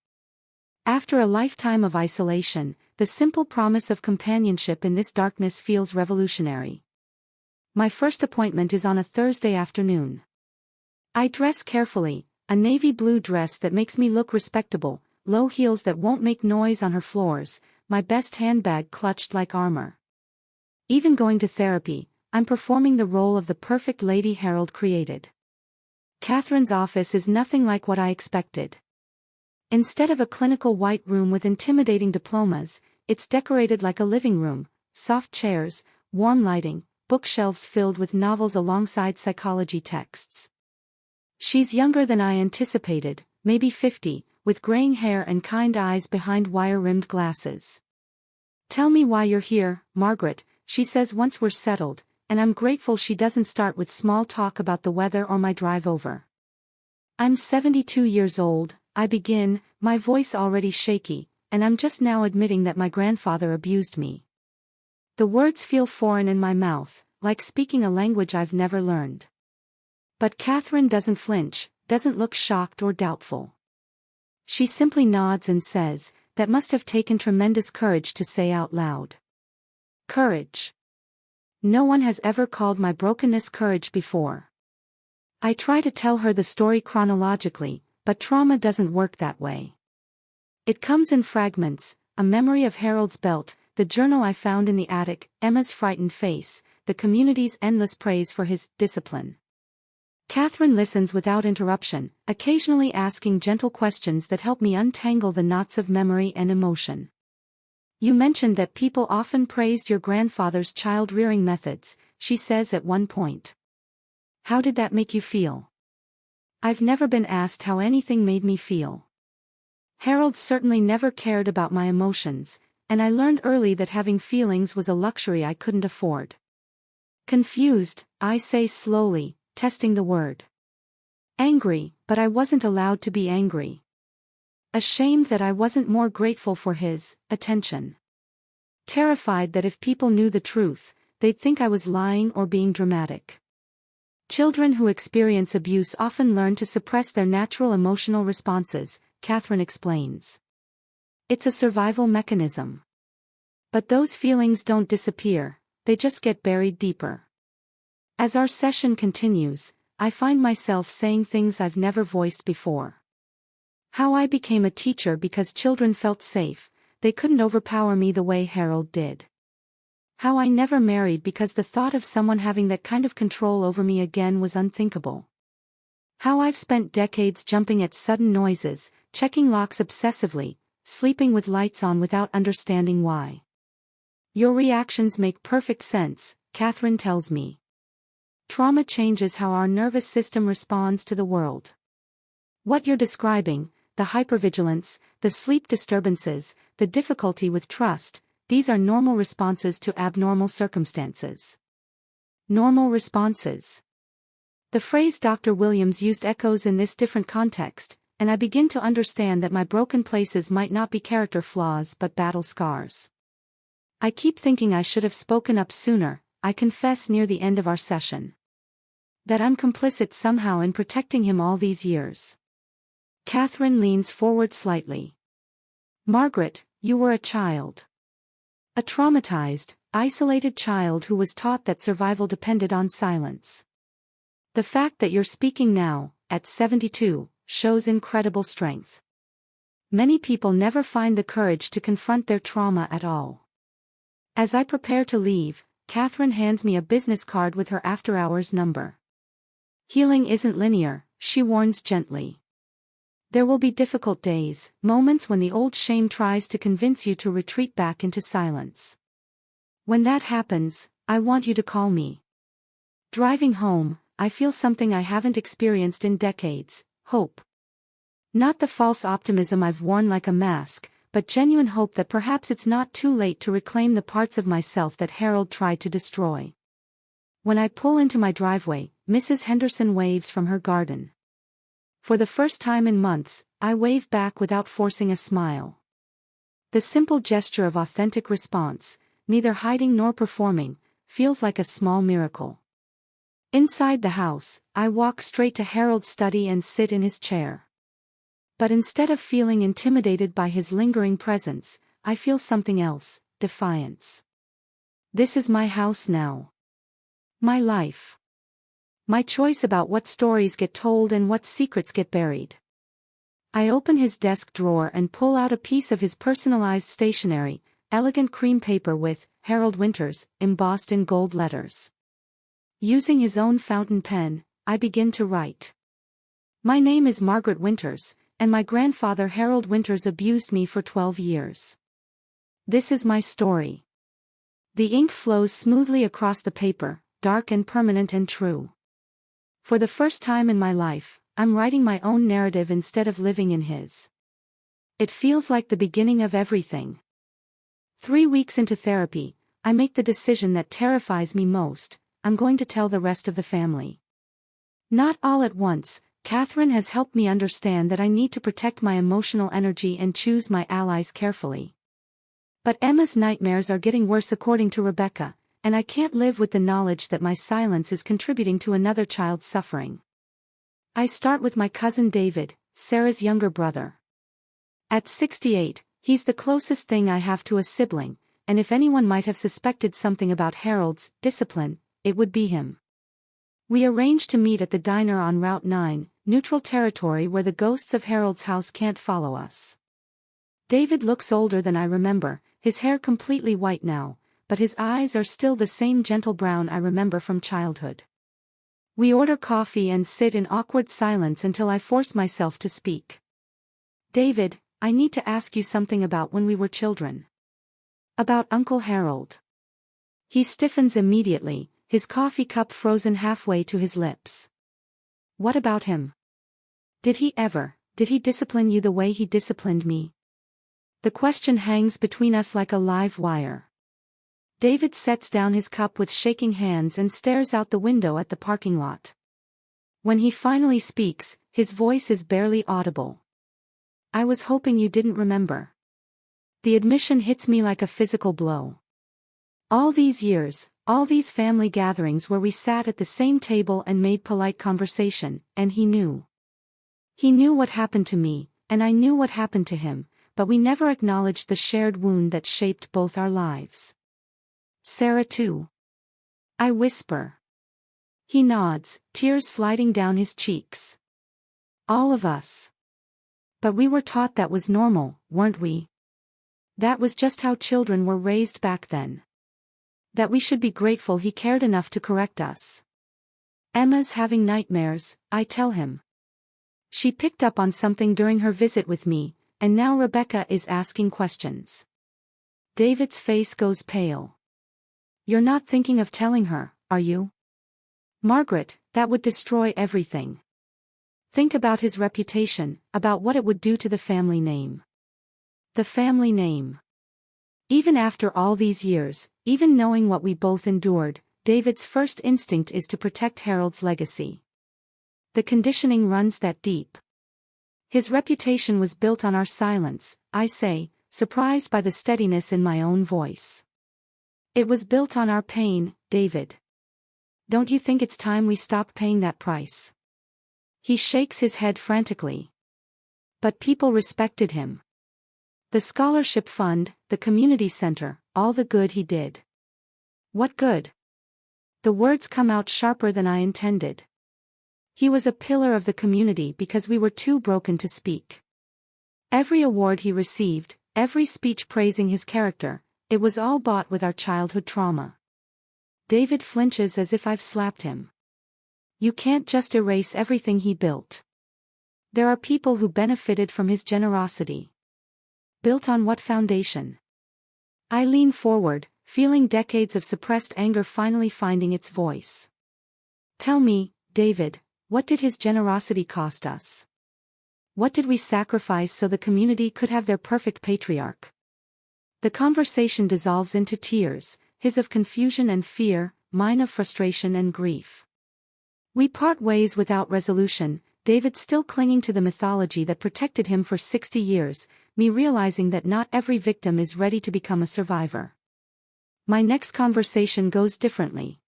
After a lifetime of isolation, the simple promise of companionship in this darkness feels revolutionary. My first appointment is on a Thursday afternoon. I dress carefully, a navy blue dress that makes me look respectable, low heels that won't make noise on her floors, my best handbag clutched like armor. Even going to therapy, I'm performing the role of the perfect lady Harold created. Catherine's office is nothing like what I expected. Instead of a clinical white room with intimidating diplomas, it's decorated like a living room, soft chairs, warm lighting, bookshelves filled with novels alongside psychology texts. She's younger than I anticipated, maybe 50, with graying hair and kind eyes behind wire-rimmed glasses. Tell me why you're here, Margaret, she says once we're settled, and I'm grateful she doesn't start with small talk about the weather or my drive over. I'm 72 years old, I begin, my voice already shaky, and I'm just now admitting that my grandfather abused me. The words feel foreign in my mouth, like speaking a language I've never learned. But Catherine doesn't flinch, doesn't look shocked or doubtful. She simply nods and says, that must have taken tremendous courage to say out loud. Courage. No one has ever called my brokenness courage before. I try to tell her the story chronologically, but trauma doesn't work that way. It comes in fragments, a memory of Harold's belt, the journal I found in the attic, Emma's frightened face, the community's endless praise for his discipline. Catherine listens without interruption, occasionally asking gentle questions that help me untangle the knots of memory and emotion. You mentioned that people often praised your grandfather's child-rearing methods, she says at one point. How did that make you feel? I've never been asked how anything made me feel. Harold certainly never cared about my emotions, and I learned early that having feelings was a luxury I couldn't afford. Confused, I say slowly, testing the word. Angry, but I wasn't allowed to be angry. Ashamed that I wasn't more grateful for his attention. Terrified that if people knew the truth, they'd think I was lying or being dramatic. Children who experience abuse often learn to suppress their natural emotional responses, Catherine explains. It's a survival mechanism. But those feelings don't disappear, they just get buried deeper. As our session continues, I find myself saying things I've never voiced before. How I became a teacher because children felt safe, they couldn't overpower me the way Harold did. How I never married because the thought of someone having that kind of control over me again was unthinkable. How I've spent decades jumping at sudden noises, checking locks obsessively, sleeping with lights on without understanding why. Your reactions make perfect sense, Catherine tells me. Trauma changes how our nervous system responds to the world. What you're describing, the hypervigilance, the sleep disturbances, the difficulty with trust, these are normal responses to abnormal circumstances. Normal responses. The phrase Dr. Williams used echoes in this different context, and I begin to understand that my broken places might not be character flaws but battle scars. I keep thinking I should have spoken up sooner, I confess near the end of our session. That I'm complicit somehow in protecting him all these years. Catherine leans forward slightly. Margaret, you were a child. A traumatized, isolated child who was taught that survival depended on silence. The fact that you're speaking now, at 72, shows incredible strength. Many people never find the courage to confront their trauma at all. As I prepare to leave, Catherine hands me a business card with her after-hours number. Healing isn't linear, she warns gently. There will be difficult days, moments when the old shame tries to convince you to retreat back into silence. When that happens, I want you to call me. Driving home, I feel something I haven't experienced in decades, hope. Not the false optimism I've worn like a mask, but genuine hope that perhaps it's not too late to reclaim the parts of myself that Harold tried to destroy. When I pull into my driveway, Mrs. Henderson waves from her garden. For the first time in months, I wave back without forcing a smile. The simple gesture of authentic response, neither hiding nor performing, feels like a small miracle. Inside the house, I walk straight to Harold's study and sit in his chair. But instead of feeling intimidated by his lingering presence, I feel something else, defiance. This is my house now. My life. My choice about what stories get told and what secrets get buried. I open his desk drawer and pull out a piece of his personalized stationery, elegant cream paper with Harold Winters embossed in gold letters. Using his own fountain pen, I begin to write. My name is Margaret Winters, and my grandfather Harold Winters abused me for 12 years. This is my story. The ink flows smoothly across the paper, dark and permanent and true. For the first time in my life, I'm writing my own narrative instead of living in his. It feels like the beginning of everything. 3 weeks into therapy, I make the decision that terrifies me most: I'm going to tell the rest of the family. Not all at once. Catherine has helped me understand that I need to protect my emotional energy and choose my allies carefully. But Emma's nightmares are getting worse according to Rebecca, and I can't live with the knowledge that my silence is contributing to another child's suffering. I start with my cousin David, Sarah's younger brother. At 68, he's the closest thing I have to a sibling, and if anyone might have suspected something about Harold's discipline, it would be him. We arrange to meet at the diner on Route 9, neutral territory where the ghosts of Harold's house can't follow us. David looks older than I remember, his hair completely white now, but his eyes are still the same gentle brown I remember from childhood. We order coffee and sit in awkward silence until I force myself to speak. David, I need to ask you something about when we were children. About Uncle Harold. He stiffens immediately, his coffee cup frozen halfway to his lips. What about him? Did he discipline you the way he disciplined me? The question hangs between us like a live wire. David sets down his cup with shaking hands and stares out the window at the parking lot. When he finally speaks, his voice is barely audible. I was hoping you didn't remember. The admission hits me like a physical blow. All these years, All these family gatherings where we sat at the same table and made polite conversation, and he knew. He knew what happened to me, and I knew what happened to him, but we never acknowledged the shared wound that shaped both our lives. Sarah too. I whisper. He nods, tears sliding down his cheeks. All of us. But we were taught that was normal, weren't we? That was just how children were raised back then. That we should be grateful he cared enough to correct us. Emma's having nightmares, I tell him. She picked up on something during her visit with me, and now Rebecca is asking questions. David's face goes pale. You're not thinking of telling her, are you? Margaret, that would destroy everything. Think about his reputation, about what it would do to the family name. The family name. Even after all these years, even knowing what we both endured, David's first instinct is to protect Harold's legacy. The conditioning runs that deep. His reputation was built on our silence, I say, surprised by the steadiness in my own voice. It was built on our pain, David. Don't you think it's time we stop paying that price? He shakes his head frantically. But people respected him. The scholarship fund, the community center, all the good he did. What good? The words come out sharper than I intended. He was a pillar of the community because we were too broken to speak. Every award he received, every speech praising his character, it was all bought with our childhood trauma. David flinches as if I've slapped him. You can't just erase everything he built. There are people who benefited from his generosity. Built on what foundation? I lean forward, feeling decades of suppressed anger finally finding its voice. Tell me, David, what did his generosity cost us? What did we sacrifice so the community could have their perfect patriarch? The conversation dissolves into tears, his of confusion and fear, mine of frustration and grief. We part ways without resolution, David still clinging to the mythology that protected him for 60 years, me realizing that not every victim is ready to become a survivor. My next conversation goes differently.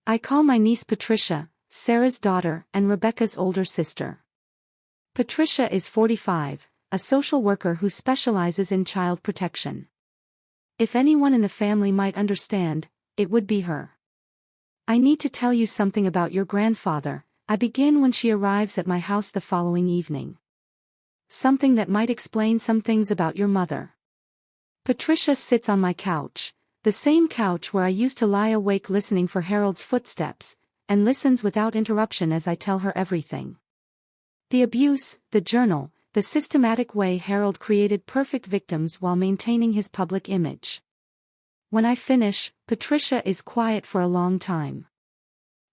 I call my niece Patricia, Sarah's daughter and Rebecca's older sister. Patricia is 45, a social worker who specializes in child protection. If anyone in the family might understand, it would be her. I need to tell you something about your grandfather, I begin when she arrives at my house the following evening. Something that might explain some things about your mother. Patricia sits on my couch, the same couch where I used to lie awake listening for Harold's footsteps, and listens without interruption as I tell her everything. The abuse, the journal, the systematic way Harold created perfect victims while maintaining his public image. When I finish, Patricia is quiet for a long time.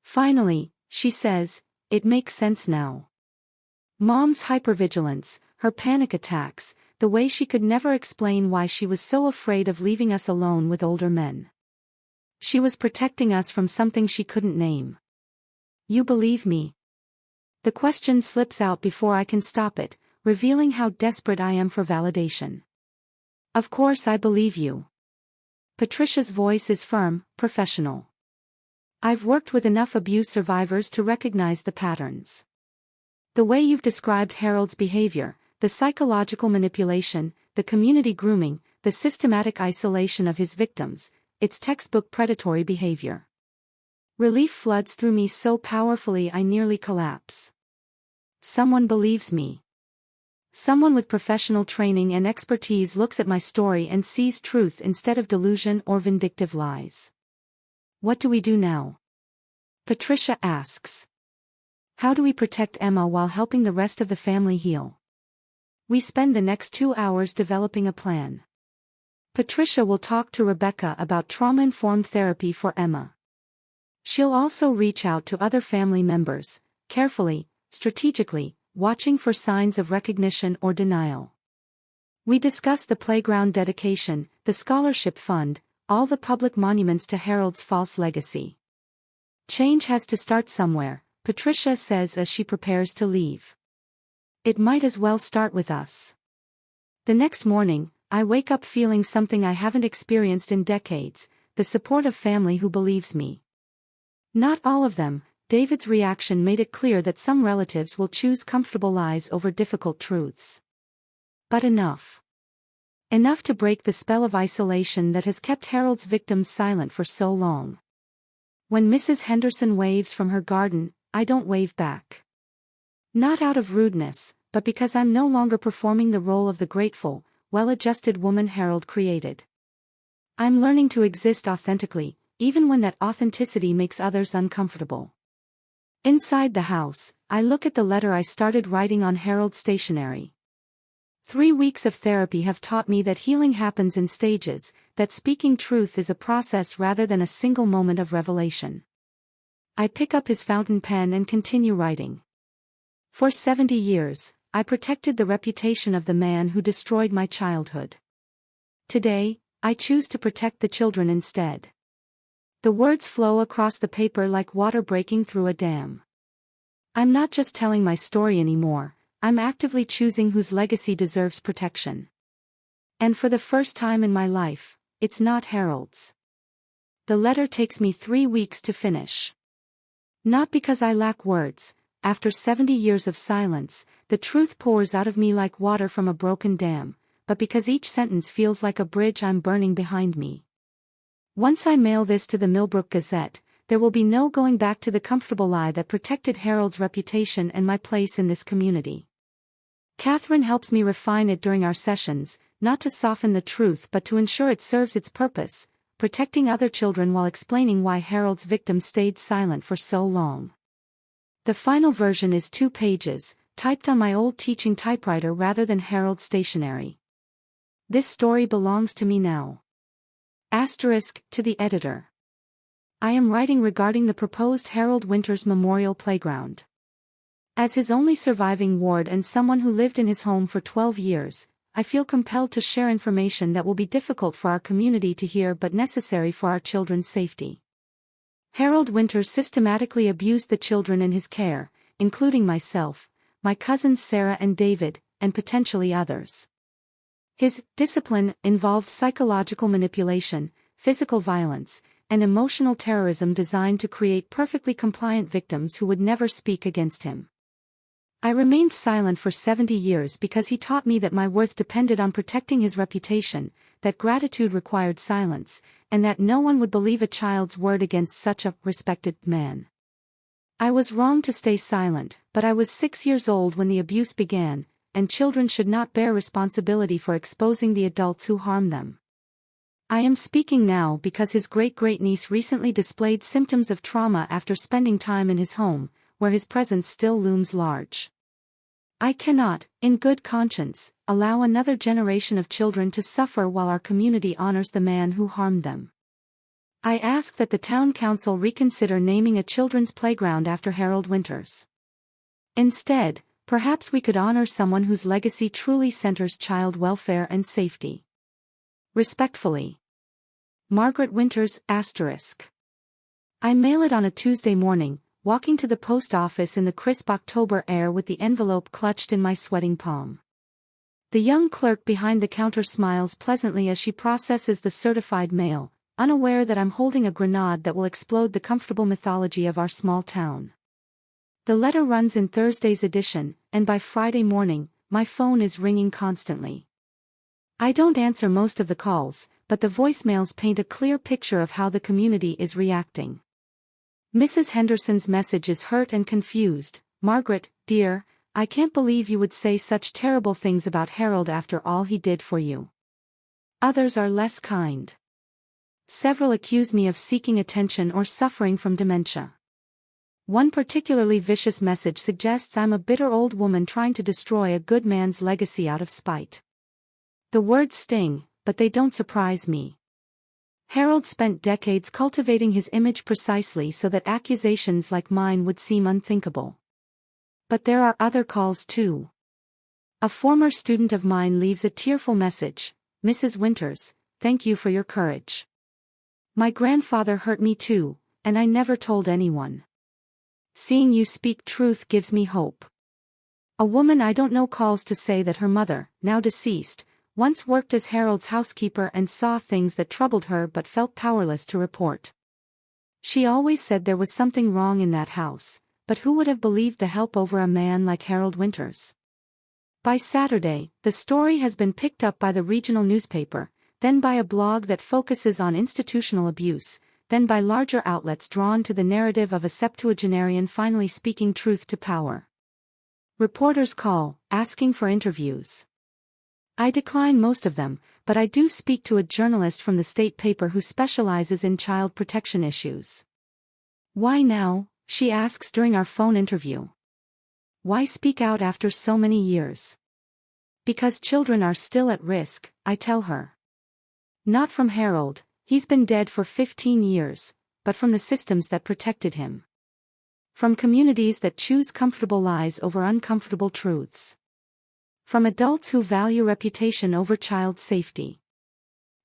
Finally, she says, "It makes sense now." Mom's hypervigilance, her panic attacks, the way she could never explain why she was so afraid of leaving us alone with older men. She was protecting us from something she couldn't name. You believe me? The question slips out before I can stop it, revealing how desperate I am for validation. Of course I believe you. Patricia's voice is firm, professional. I've worked with enough abuse survivors to recognize the patterns. The way you've described Harold's behavior, the psychological manipulation, the community grooming, the systematic isolation of his victims, it's textbook predatory behavior. Relief floods through me so powerfully I nearly collapse. Someone believes me. Someone with professional training and expertise looks at my story and sees truth instead of delusion or vindictive lies. What do we do now? Patricia asks. How do we protect Emma while helping the rest of the family heal? We spend the next 2 hours developing a plan. Patricia will talk to Rebecca about trauma-informed therapy for Emma. She'll also reach out to other family members, carefully, strategically, watching for signs of recognition or denial. We discuss the playground dedication, the scholarship fund, all the public monuments to Harold's false legacy. Change has to start somewhere, Patricia says as she prepares to leave. It might as well start with us. The next morning, I wake up feeling something I haven't experienced in decades, the support of family who believes me. Not all of them. David's reaction made it clear that some relatives will choose comfortable lies over difficult truths. But enough. Enough to break the spell of isolation that has kept Harold's victims silent for so long. When Mrs. Henderson waves from her garden, I don't wave back. Not out of rudeness, but because I'm no longer performing the role of the grateful, well-adjusted woman Harold created. I'm learning to exist authentically, even when that authenticity makes others uncomfortable. Inside the house, I look at the letter I started writing on Harold's stationery. 3 weeks of therapy have taught me that healing happens in stages, that speaking truth is a process rather than a single moment of revelation. I pick up his fountain pen and continue writing. For 70 years, I protected the reputation of the man who destroyed my childhood. Today, I choose to protect the children instead. The words flow across the paper like water breaking through a dam. I'm not just telling my story anymore, I'm actively choosing whose legacy deserves protection. And for the first time in my life, it's not Harold's. The letter takes me 3 weeks to finish. Not because I lack words. After 70 years of silence, the truth pours out of me like water from a broken dam, but because each sentence feels like a bridge I'm burning behind me. Once I mail this to the Millbrook Gazette, there will be no going back to the comfortable lie that protected Harold's reputation and my place in this community. Catherine helps me refine it during our sessions, not to soften the truth but to ensure it serves its purpose, protecting other children while explaining why Harold's victims stayed silent for so long. The final version is 2 pages, typed on my old teaching typewriter rather than Harold's stationery. This story belongs to me now. To the editor. I am writing regarding the proposed Harold Winters Memorial Playground. As his only surviving ward and someone who lived in his home for 12 years, I feel compelled to share information that will be difficult for our community to hear but necessary for our children's safety. Harold Winters systematically abused the children in his care, including myself, my cousins Sarah and David, and potentially others. His discipline involved psychological manipulation, physical violence, and emotional terrorism designed to create perfectly compliant victims who would never speak against him. I remained silent for 70 years because he taught me that my worth depended on protecting his reputation, that gratitude required silence, and that no one would believe a child's word against such a respected man. I was wrong to stay silent, but I was 6 years old when the abuse began, and children should not bear responsibility for exposing the adults who harm them. I am speaking now because his great-great-niece recently displayed symptoms of trauma after spending time in his home, where his presence still looms large. I cannot, in good conscience, allow another generation of children to suffer while our community honors the man who harmed them. I ask that the town council reconsider naming a children's playground after Harold Winters. Instead, perhaps we could honor someone whose legacy truly centers child welfare and safety. Respectfully. Margaret Winters, I mail it on a Tuesday morning, walking to the post office in the crisp October air with the envelope clutched in my sweating palm. The young clerk behind the counter smiles pleasantly as she processes the certified mail, unaware that I'm holding a grenade that will explode the comfortable mythology of our small town. The letter runs in Thursday's edition, and by Friday morning, my phone is ringing constantly. I don't answer most of the calls, but the voicemails paint a clear picture of how the community is reacting. Mrs. Henderson's message is hurt and confused. Margaret, dear, I can't believe you would say such terrible things about Harold after all he did for you. Others are less kind. Several accuse me of seeking attention or suffering from dementia. One particularly vicious message suggests I'm a bitter old woman trying to destroy a good man's legacy out of spite. The words sting, but they don't surprise me. Harold spent decades cultivating his image precisely so that accusations like mine would seem unthinkable. But there are other calls too. A former student of mine leaves a tearful message, Mrs. Winters, thank you for your courage. My grandfather hurt me too, and I never told anyone. Seeing you speak truth gives me hope. A woman I don't know calls to say that her mother, now deceased, once worked as Harold's housekeeper and saw things that troubled her but felt powerless to report. She always said there was something wrong in that house, but who would have believed the help over a man like Harold Winters? By Saturday, the story has been picked up by the regional newspaper, then by a blog that focuses on institutional abuse, then by larger outlets drawn to the narrative of a septuagenarian finally speaking truth to power. Reporters call, asking for interviews. I decline most of them, but I do speak to a journalist from the state paper who specializes in child protection issues. "Why now?" she asks during our phone interview. "Why speak out after so many years?" "Because children are still at risk," I tell her. "Not from Harold, he's been dead for 15 years, but from the systems that protected him. From communities that choose comfortable lies over uncomfortable truths. From adults who value reputation over child safety."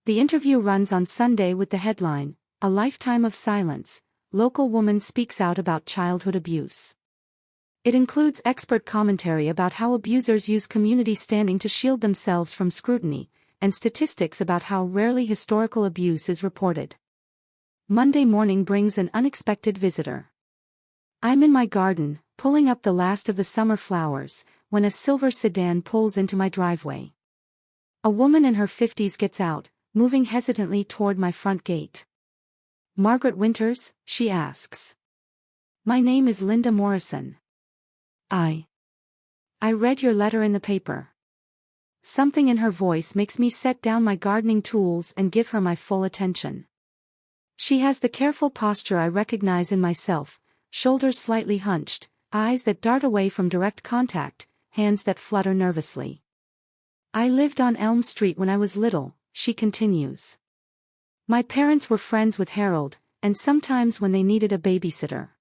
The interview runs on Sunday with the headline, "A Lifetime of Silence, Local Woman Speaks Out About Childhood Abuse." It includes expert commentary about how abusers use community standing to shield themselves from scrutiny, and statistics about how rarely historical abuse is reported. Monday morning brings an unexpected visitor. I'm in my garden, pulling up the last of the summer flowers, when a silver sedan pulls into my driveway. A woman in her 50s gets out, moving hesitantly toward my front gate. "Margaret Winters?" she asks. "My name is Linda Morrison. I read your letter in the paper." Something in her voice makes me set down my gardening tools and give her my full attention. She has the careful posture I recognize in myself, shoulders slightly hunched, eyes that dart away from direct contact, hands that flutter nervously. "I lived on Elm Street when I was little," she continues. "My parents were friends with Harold, and sometimes when they needed a babysitter."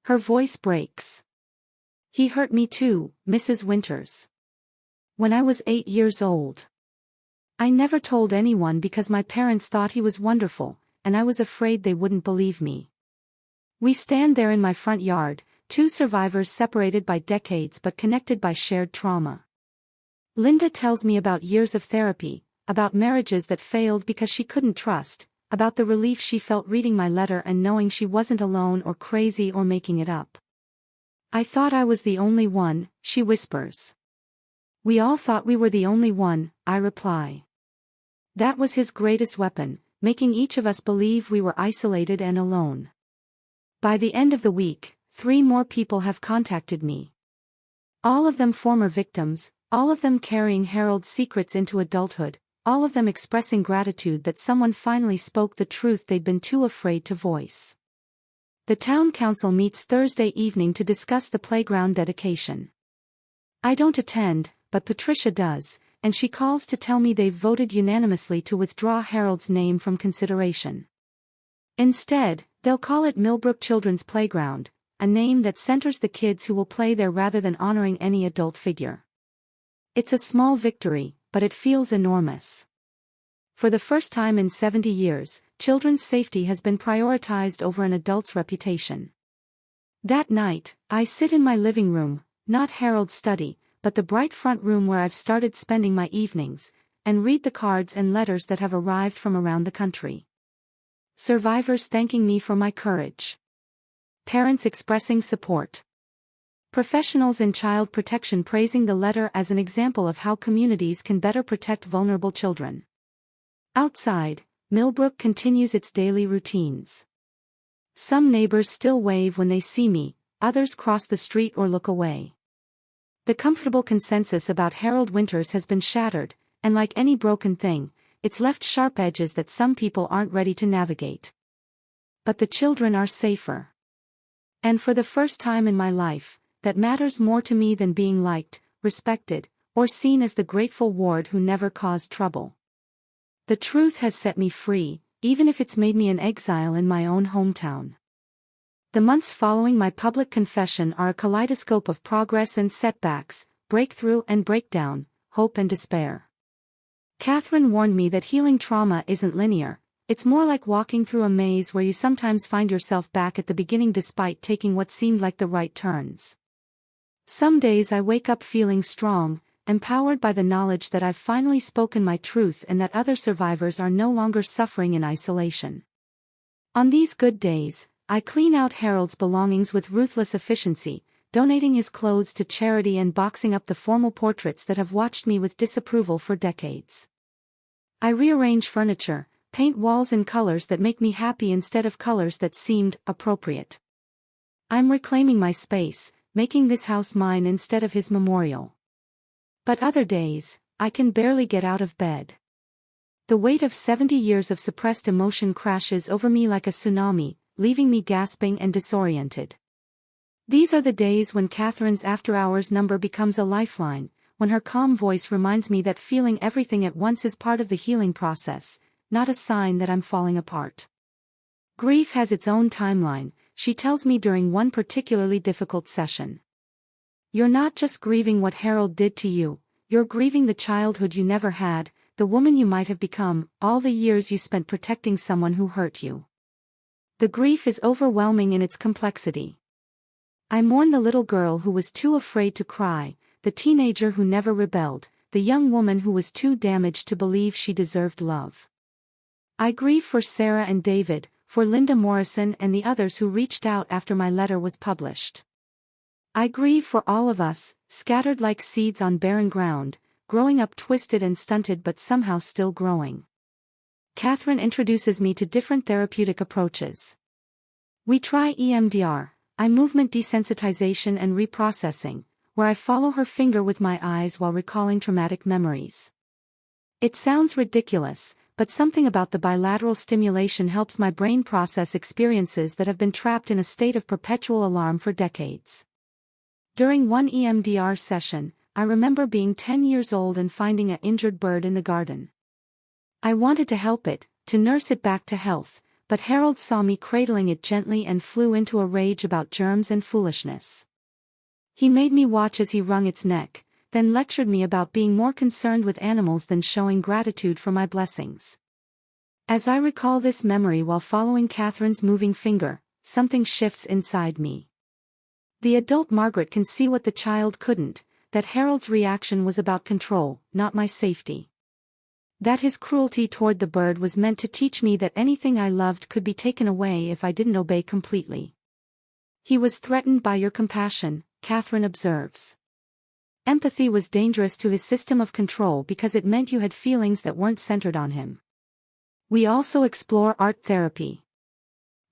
Her voice breaks. "He hurt me too, Mrs. Winters. When I was 8 years old. I never told anyone because my parents thought he was wonderful, and I was afraid they wouldn't believe me." We stand there in my front yard, two survivors separated by decades but connected by shared trauma. Linda tells me about years of therapy, about marriages that failed because she couldn't trust, about the relief she felt reading my letter and knowing she wasn't alone or crazy or making it up. "I thought I was the only one," she whispers. "We all thought we were the only one," I reply. That was his greatest weapon, making each of us believe we were isolated and alone. By the end of the week, 3 more people have contacted me. All of them former victims, all of them carrying Harold's secrets into adulthood, all of them expressing gratitude that someone finally spoke the truth they'd been too afraid to voice. The town council meets Thursday evening to discuss the playground dedication. I don't attend, but Patricia does, and she calls to tell me they've voted unanimously to withdraw Harold's name from consideration. Instead, they'll call it Millbrook Children's Playground, a name that centers the kids who will play there rather than honoring any adult figure. It's a small victory, but it feels enormous. For the first time in 70 years, children's safety has been prioritized over an adult's reputation. That night, I sit in my living room, not Harold's study, but the bright front room where I've started spending my evenings, and read the cards and letters that have arrived from around the country. Survivors thanking me for my courage. Parents expressing support. Professionals in child protection praising the letter as an example of how communities can better protect vulnerable children. Outside, Millbrook continues its daily routines. Some neighbors still wave when they see me, others cross the street or look away. The comfortable consensus about Harold Winters has been shattered, and like any broken thing, it's left sharp edges that some people aren't ready to navigate. But the children are safer. And for the first time in my life, that matters more to me than being liked, respected, or seen as the grateful ward who never caused trouble. The truth has set me free, even if it's made me an exile in my own hometown. The months following my public confession are a kaleidoscope of progress and setbacks, breakthrough and breakdown, hope and despair. Catherine warned me that healing trauma isn't linear, it's more like walking through a maze where you sometimes find yourself back at the beginning despite taking what seemed like the right turns. Some days I wake up feeling strong, empowered by the knowledge that I've finally spoken my truth and that other survivors are no longer suffering in isolation. On these good days, I clean out Harold's belongings with ruthless efficiency, donating his clothes to charity and boxing up the formal portraits that have watched me with disapproval for decades. I rearrange furniture, paint walls in colors that make me happy instead of colors that seemed appropriate. I'm reclaiming my space, making this house mine instead of his memorial. But other days, I can barely get out of bed. The weight of 70 years of suppressed emotion crashes over me like a tsunami, leaving me gasping and disoriented. These are the days when Catherine's after-hours number becomes a lifeline, when her calm voice reminds me that feeling everything at once is part of the healing process, not a sign that I'm falling apart. Grief has its own timeline, she tells me during one particularly difficult session. You're not just grieving what Harold did to you, you're grieving the childhood you never had, the woman you might have become, all the years you spent protecting someone who hurt you. The grief is overwhelming in its complexity. I mourn the little girl who was too afraid to cry, the teenager who never rebelled, the young woman who was too damaged to believe she deserved love. I grieve for Sarah and David, for Linda Morrison and the others who reached out after my letter was published. I grieve for all of us, scattered like seeds on barren ground, growing up twisted and stunted but somehow still growing. Catherine introduces me to different therapeutic approaches. We try EMDR, eye movement desensitization and reprocessing, where I follow her finger with my eyes while recalling traumatic memories. It sounds ridiculous, but something about the bilateral stimulation helps my brain process experiences that have been trapped in a state of perpetual alarm for decades. During one EMDR session, I remember being 10 years old and finding an injured bird in the garden. I wanted to help it, to nurse it back to health, but Harold saw me cradling it gently and flew into a rage about germs and foolishness. He made me watch as he wrung its neck, then lectured me about being more concerned with animals than showing gratitude for my blessings. As I recall this memory while following Catherine's moving finger, something shifts inside me. The adult Margaret can see what the child couldn't, that Harold's reaction was about control, not my safety. That his cruelty toward the bird was meant to teach me that anything I loved could be taken away if I didn't obey completely. He was threatened by your compassion, Catherine observes. Empathy was dangerous to his system of control because it meant you had feelings that weren't centered on him. We also explore art therapy.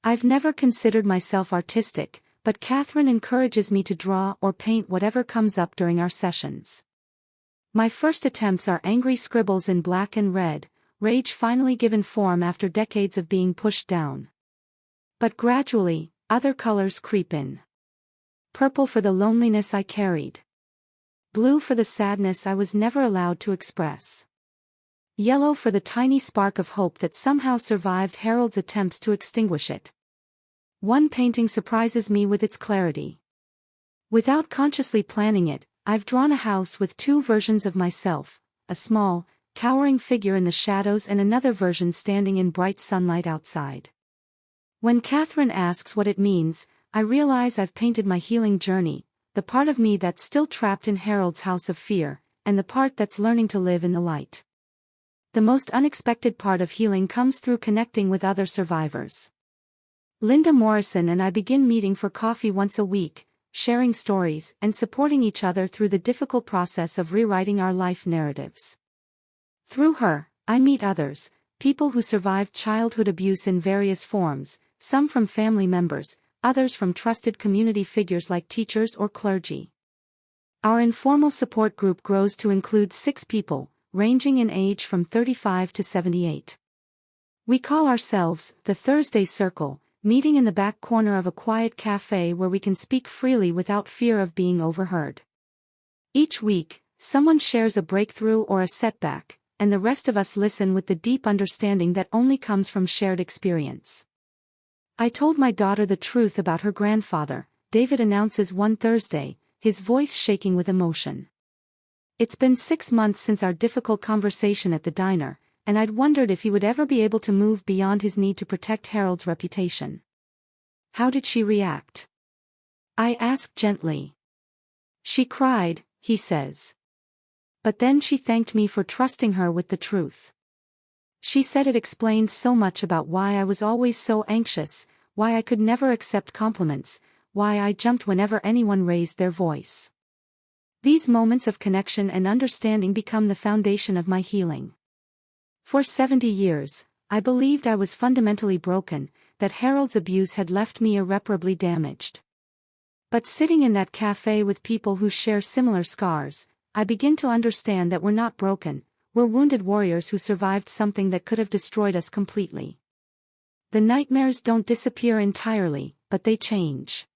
I've never considered myself artistic, but Catherine encourages me to draw or paint whatever comes up during our sessions. My first attempts are angry scribbles in black and red, rage finally given form after decades of being pushed down. But gradually, other colors creep in. Purple for the loneliness I carried. Blue for the sadness I was never allowed to express. Yellow for the tiny spark of hope that somehow survived Harold's attempts to extinguish it. One painting surprises me with its clarity. Without consciously planning it, I've drawn a house with two versions of myself, a small, cowering figure in the shadows and another version standing in bright sunlight outside. When Catherine asks what it means, I realize I've painted my healing journey, the part of me that's still trapped in Harold's house of fear, and the part that's learning to live in the light. The most unexpected part of healing comes through connecting with other survivors. Linda Morrison and I begin meeting for coffee once a week, sharing stories and supporting each other through the difficult process of rewriting our life narratives. Through her, I meet others, people who survived childhood abuse in various forms, some from family members, others from trusted community figures like teachers or clergy. Our informal support group grows to include 6 people, ranging in age from 35 to 78. We call ourselves the Thursday Circle, meeting in the back corner of a quiet cafe where we can speak freely without fear of being overheard. Each week, someone shares a breakthrough or a setback, and the rest of us listen with the deep understanding that only comes from shared experience. I told my daughter the truth about her grandfather, David announces one Thursday, his voice shaking with emotion. It's been 6 months since our difficult conversation at the diner, and I'd wondered if he would ever be able to move beyond his need to protect Harold's reputation. How did she react? I asked gently. She cried, he says. But then she thanked me for trusting her with the truth. She said it explained so much about why I was always so anxious, why I could never accept compliments, why I jumped whenever anyone raised their voice. These moments of connection and understanding become the foundation of my healing. For 70 years, I believed I was fundamentally broken, that Harold's abuse had left me irreparably damaged. But sitting in that cafe with people who share similar scars, I begin to understand that we're not broken, we're wounded warriors who survived something that could have destroyed us completely. The nightmares don't disappear entirely, but they change.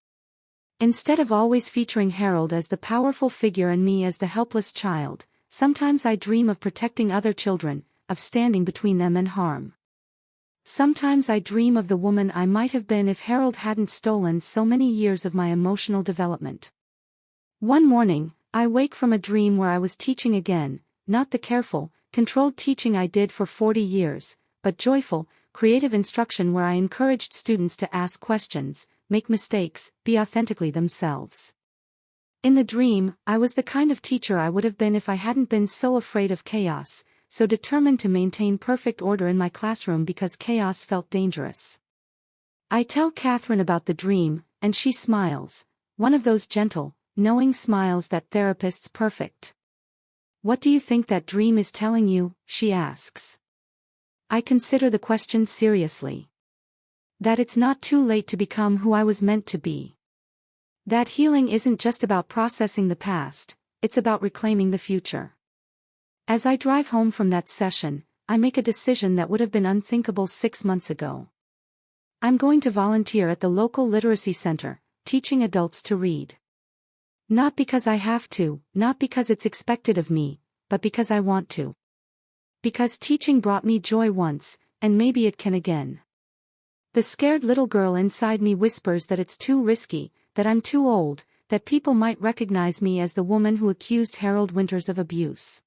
Instead of always featuring Harold as the powerful figure and me as the helpless child, sometimes I dream of protecting other children, of standing between them and harm. Sometimes I dream of the woman I might have been if Harold hadn't stolen so many years of my emotional development. One morning, I wake from a dream where I was teaching again, not the careful, controlled teaching I did for 40 years, but joyful, creative instruction where I encouraged students to ask questions, make mistakes, be authentically themselves. In the dream, I was the kind of teacher I would have been if I hadn't been so afraid of chaos, so determined to maintain perfect order in my classroom because chaos felt dangerous. I tell Catherine about the dream, and she smiles, one of those gentle, knowing smiles that therapists perfect. "What do you think that dream is telling you?" she asks. I consider the question seriously. That it's not too late to become who I was meant to be. That healing isn't just about processing the past, it's about reclaiming the future. As I drive home from that session, I make a decision that would have been unthinkable 6 months ago. I'm going to volunteer at the local literacy center, teaching adults to read. Not because I have to, not because it's expected of me, but because I want to. Because teaching brought me joy once, and maybe it can again. The scared little girl inside me whispers that it's too risky, that I'm too old, that people might recognize me as the woman who accused Harold Winters of abuse.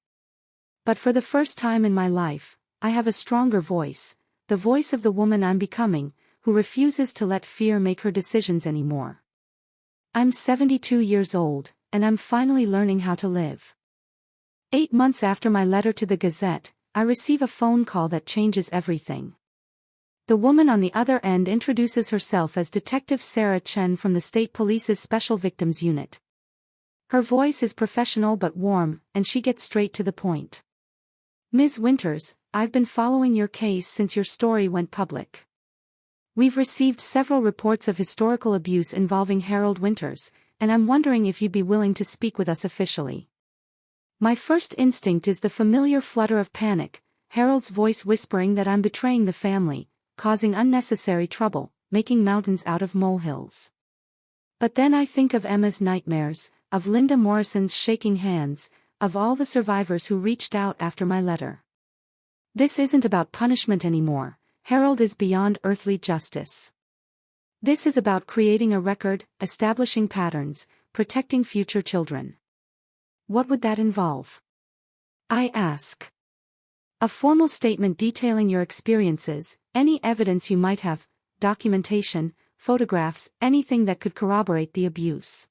But for the first time in my life, I have a stronger voice, the voice of the woman I'm becoming, who refuses to let fear make her decisions anymore. I'm 72 years old, and I'm finally learning how to live. 8 months after my letter to the Gazette, I receive a phone call that changes everything. The woman on the other end introduces herself as Detective Sarah Chen from the State Police's Special Victims Unit. Her voice is professional but warm, and she gets straight to the point. "Ms. Winters, I've been following your case since your story went public. We've received several reports of historical abuse involving Harold Winters, and I'm wondering if you'd be willing to speak with us officially." My first instinct is the familiar flutter of panic, Harold's voice whispering that I'm betraying the family, causing unnecessary trouble, making mountains out of molehills. But then I think of Emma's nightmares, of Linda Morrison's shaking hands, of all the survivors who reached out after my letter. This isn't about punishment anymore. Harold is beyond earthly justice. This is about creating a record, establishing patterns, protecting future children. What would that involve? I ask. A formal statement detailing your experiences, any evidence you might have, documentation, photographs, anything that could corroborate the abuse.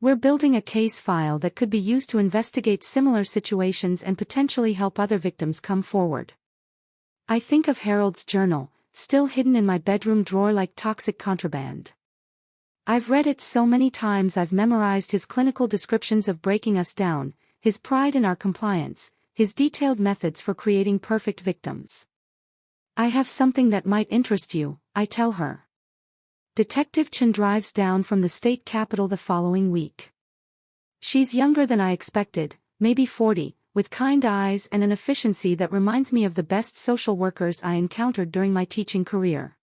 We're building a case file that could be used to investigate similar situations and potentially help other victims come forward. I think of Harold's journal, still hidden in my bedroom drawer like toxic contraband. I've read it so many times I've memorized his clinical descriptions of breaking us down, his pride in our compliance, his detailed methods for creating perfect victims. "I have something that might interest you," I tell her. Detective Chen drives down from the state capitol the following week. She's younger than I expected, maybe 40, with kind eyes and an efficiency that reminds me of the best social workers I encountered during my teaching career.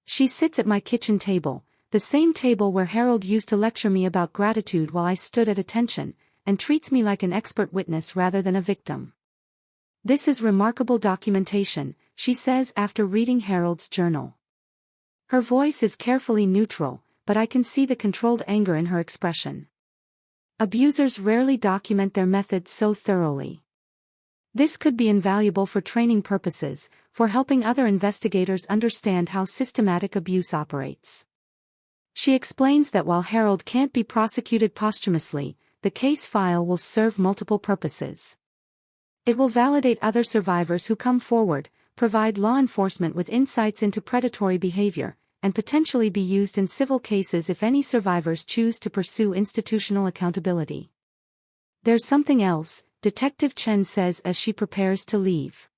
She sits at my kitchen table, the same table where Harold used to lecture me about gratitude while I stood at attention, and treats me like an expert witness rather than a victim. "This is remarkable documentation," she says after reading Harold's journal. Her voice is carefully neutral, but I can see the controlled anger in her expression. Abusers rarely document their methods so thoroughly. This could be invaluable for training purposes, for helping other investigators understand how systematic abuse operates. She explains that while Harold can't be prosecuted posthumously, the case file will serve multiple purposes. It will validate other survivors who come forward, provide law enforcement with insights into predatory behavior, and potentially be used in civil cases if any survivors choose to pursue institutional accountability. There's something else, Detective Chen says as she prepares to leave.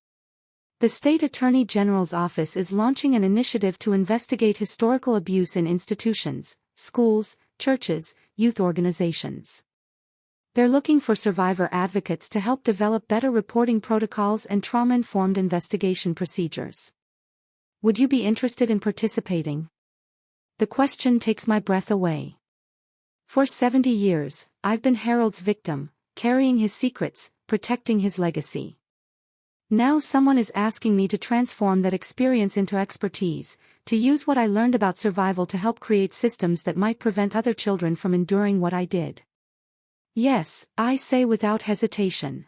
The State Attorney General's office is launching an initiative to investigate historical abuse in institutions, schools, churches, youth organizations. They're looking for survivor advocates to help develop better reporting protocols and trauma-informed investigation procedures. Would you be interested in participating? The question takes my breath away. For 70 years, I've been Harold's victim, carrying his secrets, protecting his legacy. Now someone is asking me to transform that experience into expertise, to use what I learned about survival to help create systems that might prevent other children from enduring what I did. Yes, I say without hesitation.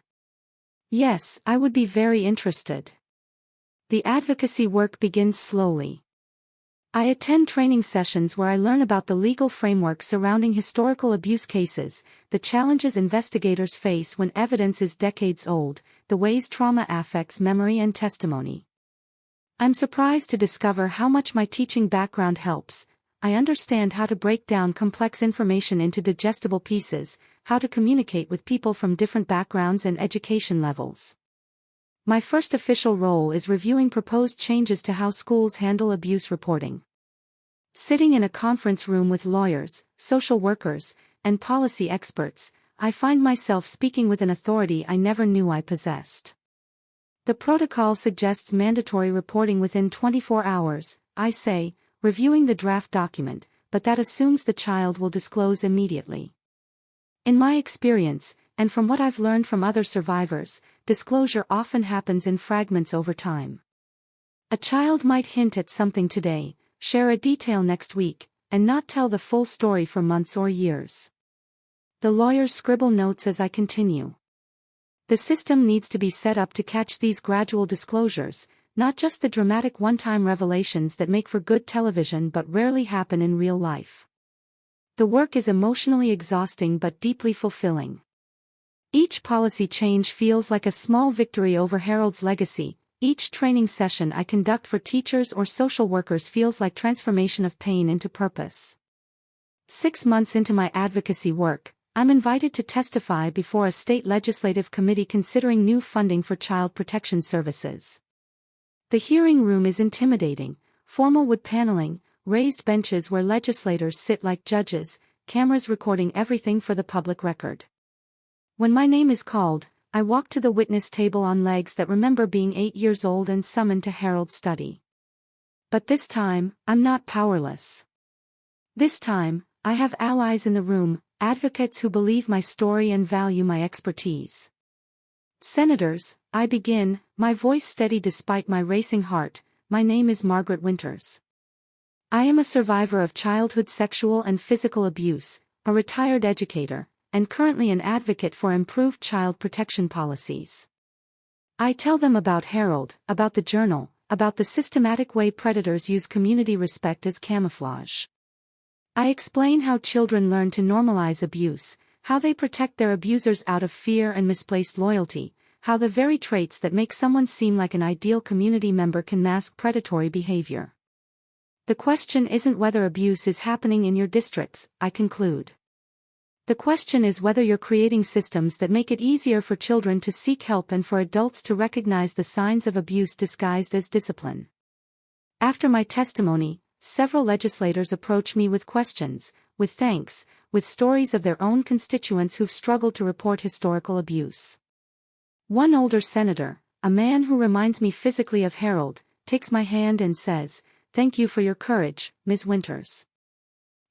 Yes, I would be very interested. The advocacy work begins slowly. I attend training sessions where I learn about the legal framework surrounding historical abuse cases, the challenges investigators face when evidence is decades old, the ways trauma affects memory and testimony. I'm surprised to discover how much my teaching background helps. I understand how to break down complex information into digestible pieces, how to communicate with people from different backgrounds and education levels. My first official role is reviewing proposed changes to how schools handle abuse reporting. Sitting in a conference room with lawyers, social workers, and policy experts, I find myself speaking with an authority I never knew I possessed. The protocol suggests mandatory reporting within 24 hours, I say, reviewing the draft document, but that assumes the child will disclose immediately. In my experience, and from what I've learned from other survivors, disclosure often happens in fragments over time. A child might hint at something today, share a detail next week, and not tell the full story for months or years. The lawyers scribble notes as I continue. The system needs to be set up to catch these gradual disclosures, not just the dramatic one-time revelations that make for good television but rarely happen in real life. The work is emotionally exhausting but deeply fulfilling. Each policy change feels like a small victory over Harold's legacy. Each training session I conduct for teachers or social workers feels like transformation of pain into purpose. 6 months into my advocacy work, I'm invited to testify before a state legislative committee considering new funding for child protection services. The hearing room is intimidating, formal wood paneling, raised benches where legislators sit like judges, cameras recording everything for the public record. When my name is called, I walk to the witness table on legs that remember being 8 years old and summoned to Harold's study. But this time, I'm not powerless. This time, I have allies in the room, advocates who believe my story and value my expertise. Senators, I begin, my voice steady despite my racing heart. My name is Margaret Winters. I am a survivor of childhood sexual and physical abuse, a retired educator, and currently an advocate for improved child protection policies. I tell them about Harold, about the journal, about the systematic way predators use community respect as camouflage. I explain how children learn to normalize abuse, how they protect their abusers out of fear and misplaced loyalty, how the very traits that make someone seem like an ideal community member can mask predatory behavior. The question isn't whether abuse is happening in your districts, I conclude. The question is whether you're creating systems that make it easier for children to seek help and for adults to recognize the signs of abuse disguised as discipline. After my testimony, several legislators approach me with questions, with thanks, with stories of their own constituents who've struggled to report historical abuse. One older senator, a man who reminds me physically of Harold, takes my hand and says, "Thank you for your courage, Ms. Winters.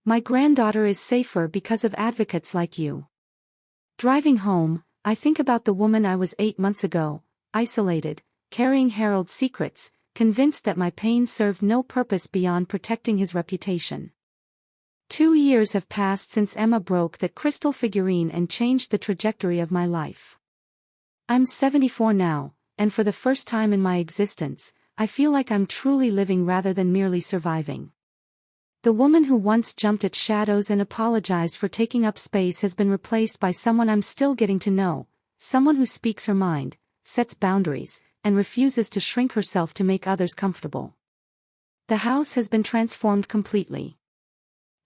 My granddaughter is safer because of advocates like you." Driving home, I think about the woman I was 8 months ago, isolated, carrying Harold's secrets, convinced that my pain served no purpose beyond protecting his reputation. 2 years have passed since Emma broke that crystal figurine and changed the trajectory of my life. I'm 74 now, and for the first time in my existence, I feel like I'm truly living rather than merely surviving. The woman who once jumped at shadows and apologized for taking up space has been replaced by someone I'm still getting to know, someone who speaks her mind, sets boundaries, and refuses to shrink herself to make others comfortable. The house has been transformed completely.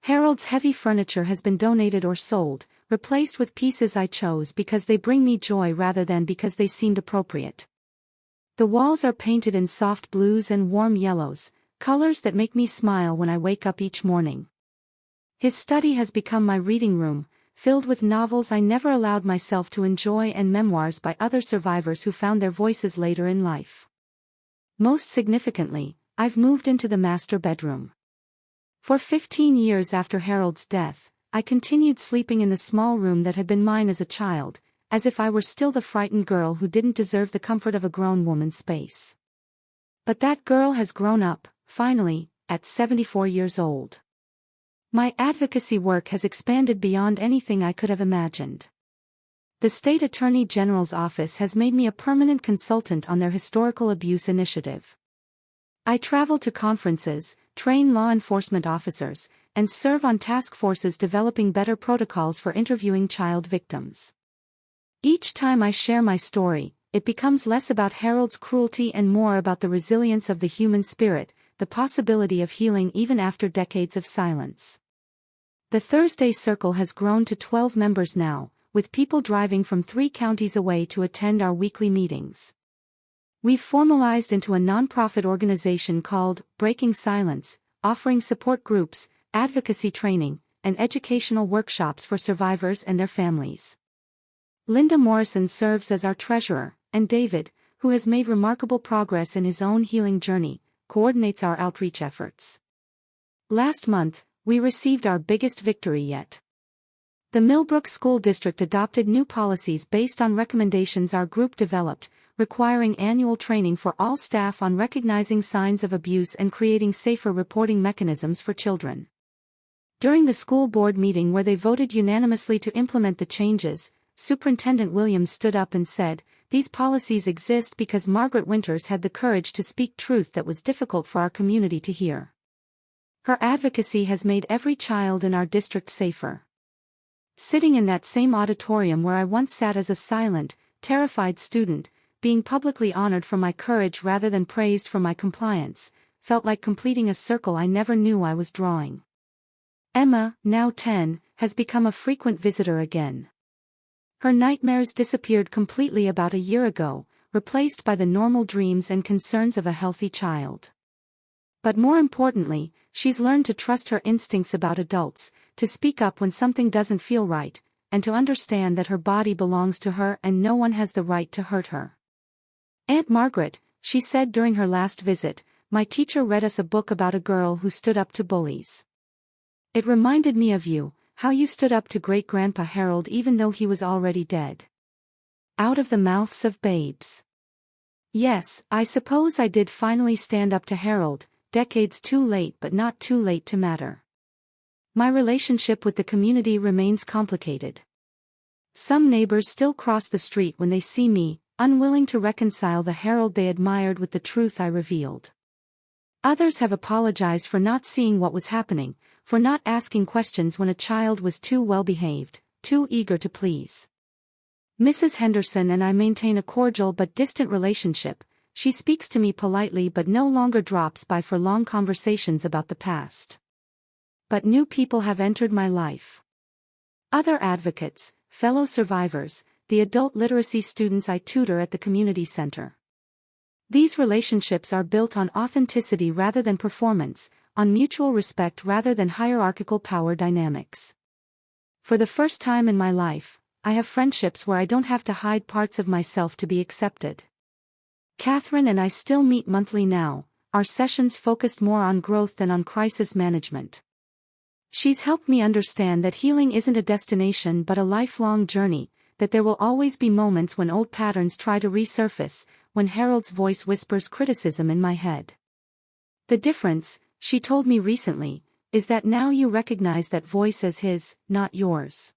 Harold's heavy furniture has been donated or sold, replaced with pieces I chose because they bring me joy rather than because they seemed appropriate. The walls are painted in soft blues and warm yellows, colors that make me smile when I wake up each morning. His study has become my reading room, filled with novels I never allowed myself to enjoy and memoirs by other survivors who found their voices later in life. Most significantly, I've moved into the master bedroom. For 15 years after Harold's death, I continued sleeping in the small room that had been mine as a child, as if I were still the frightened girl who didn't deserve the comfort of a grown woman's space. But that girl has grown up, finally, at 74 years old. My advocacy work has expanded beyond anything I could have imagined. The State Attorney General's office has made me a permanent consultant on their historical abuse initiative. I travel to conferences, train law enforcement officers, and serve on task forces developing better protocols for interviewing child victims. Each time I share my story, it becomes less about Harold's cruelty and more about the resilience of the human spirit, the possibility of healing even after decades of silence. The Thursday Circle has grown to 12 members now, with people driving from 3 counties away to attend our weekly meetings. We've formalized into a nonprofit organization called Breaking Silence, offering support groups, advocacy training, and educational workshops for survivors and their families. Linda Morrison serves as our treasurer, and David, who has made remarkable progress in his own healing journey, coordinates our outreach efforts. Last month, we received our biggest victory yet. The Millbrook School District adopted new policies based on recommendations our group developed, requiring annual training for all staff on recognizing signs of abuse and creating safer reporting mechanisms for children. During the school board meeting where they voted unanimously to implement the changes, Superintendent Williams stood up and said, "These policies exist because Margaret Winters had the courage to speak truth that was difficult for our community to hear. Her advocacy has made every child in our district safer." Sitting in that same auditorium where I once sat as a silent, terrified student, being publicly honored for my courage rather than praised for my compliance, felt like completing a circle I never knew I was drawing. Emma, now 10, has become a frequent visitor again. Her nightmares disappeared completely about a year ago, replaced by the normal dreams and concerns of a healthy child. But more importantly, she's learned to trust her instincts about adults, to speak up when something doesn't feel right, and to understand that her body belongs to her and no one has the right to hurt her. "Aunt Margaret," she said during her last visit, "my teacher read us a book about a girl who stood up to bullies. It reminded me of you, how you stood up to Great-Grandpa Harold even though he was already dead." Out of the mouths of babes. Yes, I suppose I did finally stand up to Harold, decades too late but not too late to matter. My relationship with the community remains complicated. Some neighbors still cross the street when they see me, unwilling to reconcile the Harold they admired with the truth I revealed. Others have apologized for not seeing what was happening, for not asking questions when a child was too well-behaved, too eager to please. Mrs. Henderson and I maintain a cordial but distant relationship. She speaks to me politely but no longer drops by for long conversations about the past. But new people have entered my life. Other advocates, fellow survivors, the adult literacy students I tutor at the community center. These relationships are built on authenticity rather than performance, on mutual respect rather than hierarchical power dynamics. For the first time in my life, I have friendships where I don't have to hide parts of myself to be accepted. Catherine and I still meet monthly now, our sessions focused more on growth than on crisis management. She's helped me understand that healing isn't a destination but a lifelong journey, that there will always be moments when old patterns try to resurface, when Harold's voice whispers criticism in my head. The difference, she told me recently, is that now you recognize that voice as his, not yours.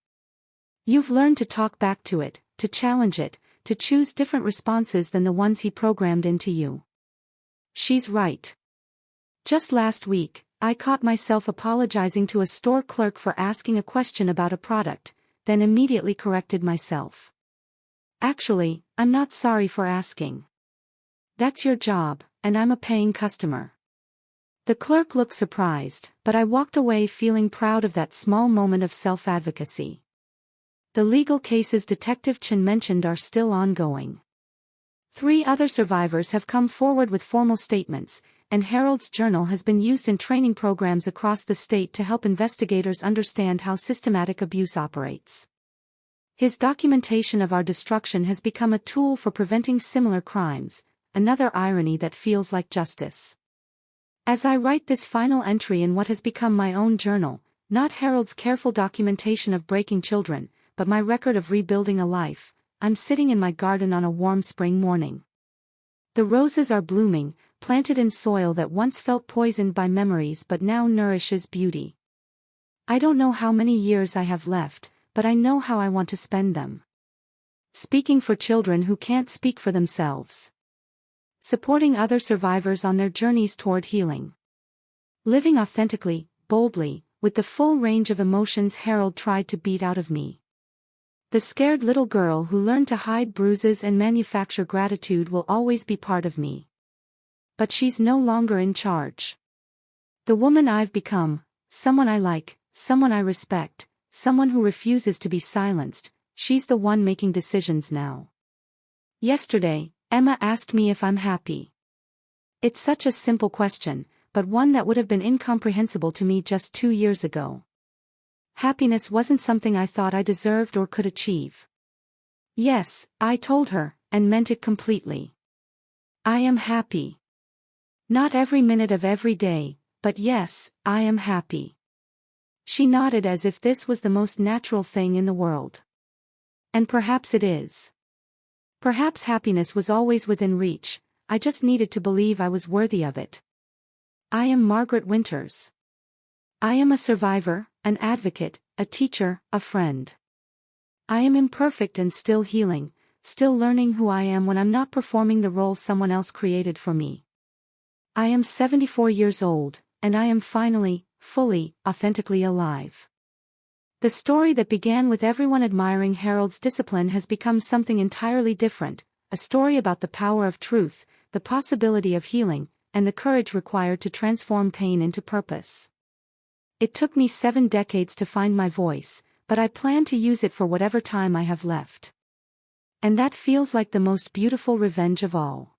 You've learned to talk back to it, to challenge it, to choose different responses than the ones he programmed into you. She's right. Just last week, I caught myself apologizing to a store clerk for asking a question about a product, then immediately corrected myself. Actually, I'm not sorry for asking. That's your job, and I'm a paying customer. The clerk looked surprised, but I walked away feeling proud of that small moment of self-advocacy. The legal cases Detective Chen mentioned are still ongoing. 3 other survivors have come forward with formal statements, and Harold's journal has been used in training programs across the state to help investigators understand how systematic abuse operates. His documentation of our destruction has become a tool for preventing similar crimes, another irony that feels like justice. As I write this final entry in what has become my own journal, not Harold's careful documentation of breaking children, but my record of rebuilding a life, I'm sitting in my garden on a warm spring morning. The roses are blooming, planted in soil that once felt poisoned by memories but now nourishes beauty. I don't know how many years I have left, but I know how I want to spend them. Speaking for children who can't speak for themselves. Supporting other survivors on their journeys toward healing. Living authentically, boldly, with the full range of emotions Harold tried to beat out of me. The scared little girl who learned to hide bruises and manufacture gratitude will always be part of me. But she's no longer in charge. The woman I've become, someone I like, someone I respect, someone who refuses to be silenced, she's the one making decisions now. Yesterday, Emma asked me if I'm happy. It's such a simple question, but one that would have been incomprehensible to me just 2 years ago. Happiness wasn't something I thought I deserved or could achieve. Yes, I told her, and meant it completely. I am happy. Not every minute of every day, but yes, I am happy. She nodded as if this was the most natural thing in the world. And perhaps it is. Perhaps happiness was always within reach, I just needed to believe I was worthy of it. I am Margaret Winters. I am a survivor, an advocate, a teacher, a friend. I am imperfect and still healing, still learning who I am when I'm not performing the role someone else created for me. I am 74 years old, and I am finally, fully, authentically alive. The story that began with everyone admiring Harold's discipline has become something entirely different, a story about the power of truth, the possibility of healing, and the courage required to transform pain into purpose. It took me 7 decades to find my voice, but I plan to use it for whatever time I have left. And that feels like the most beautiful revenge of all.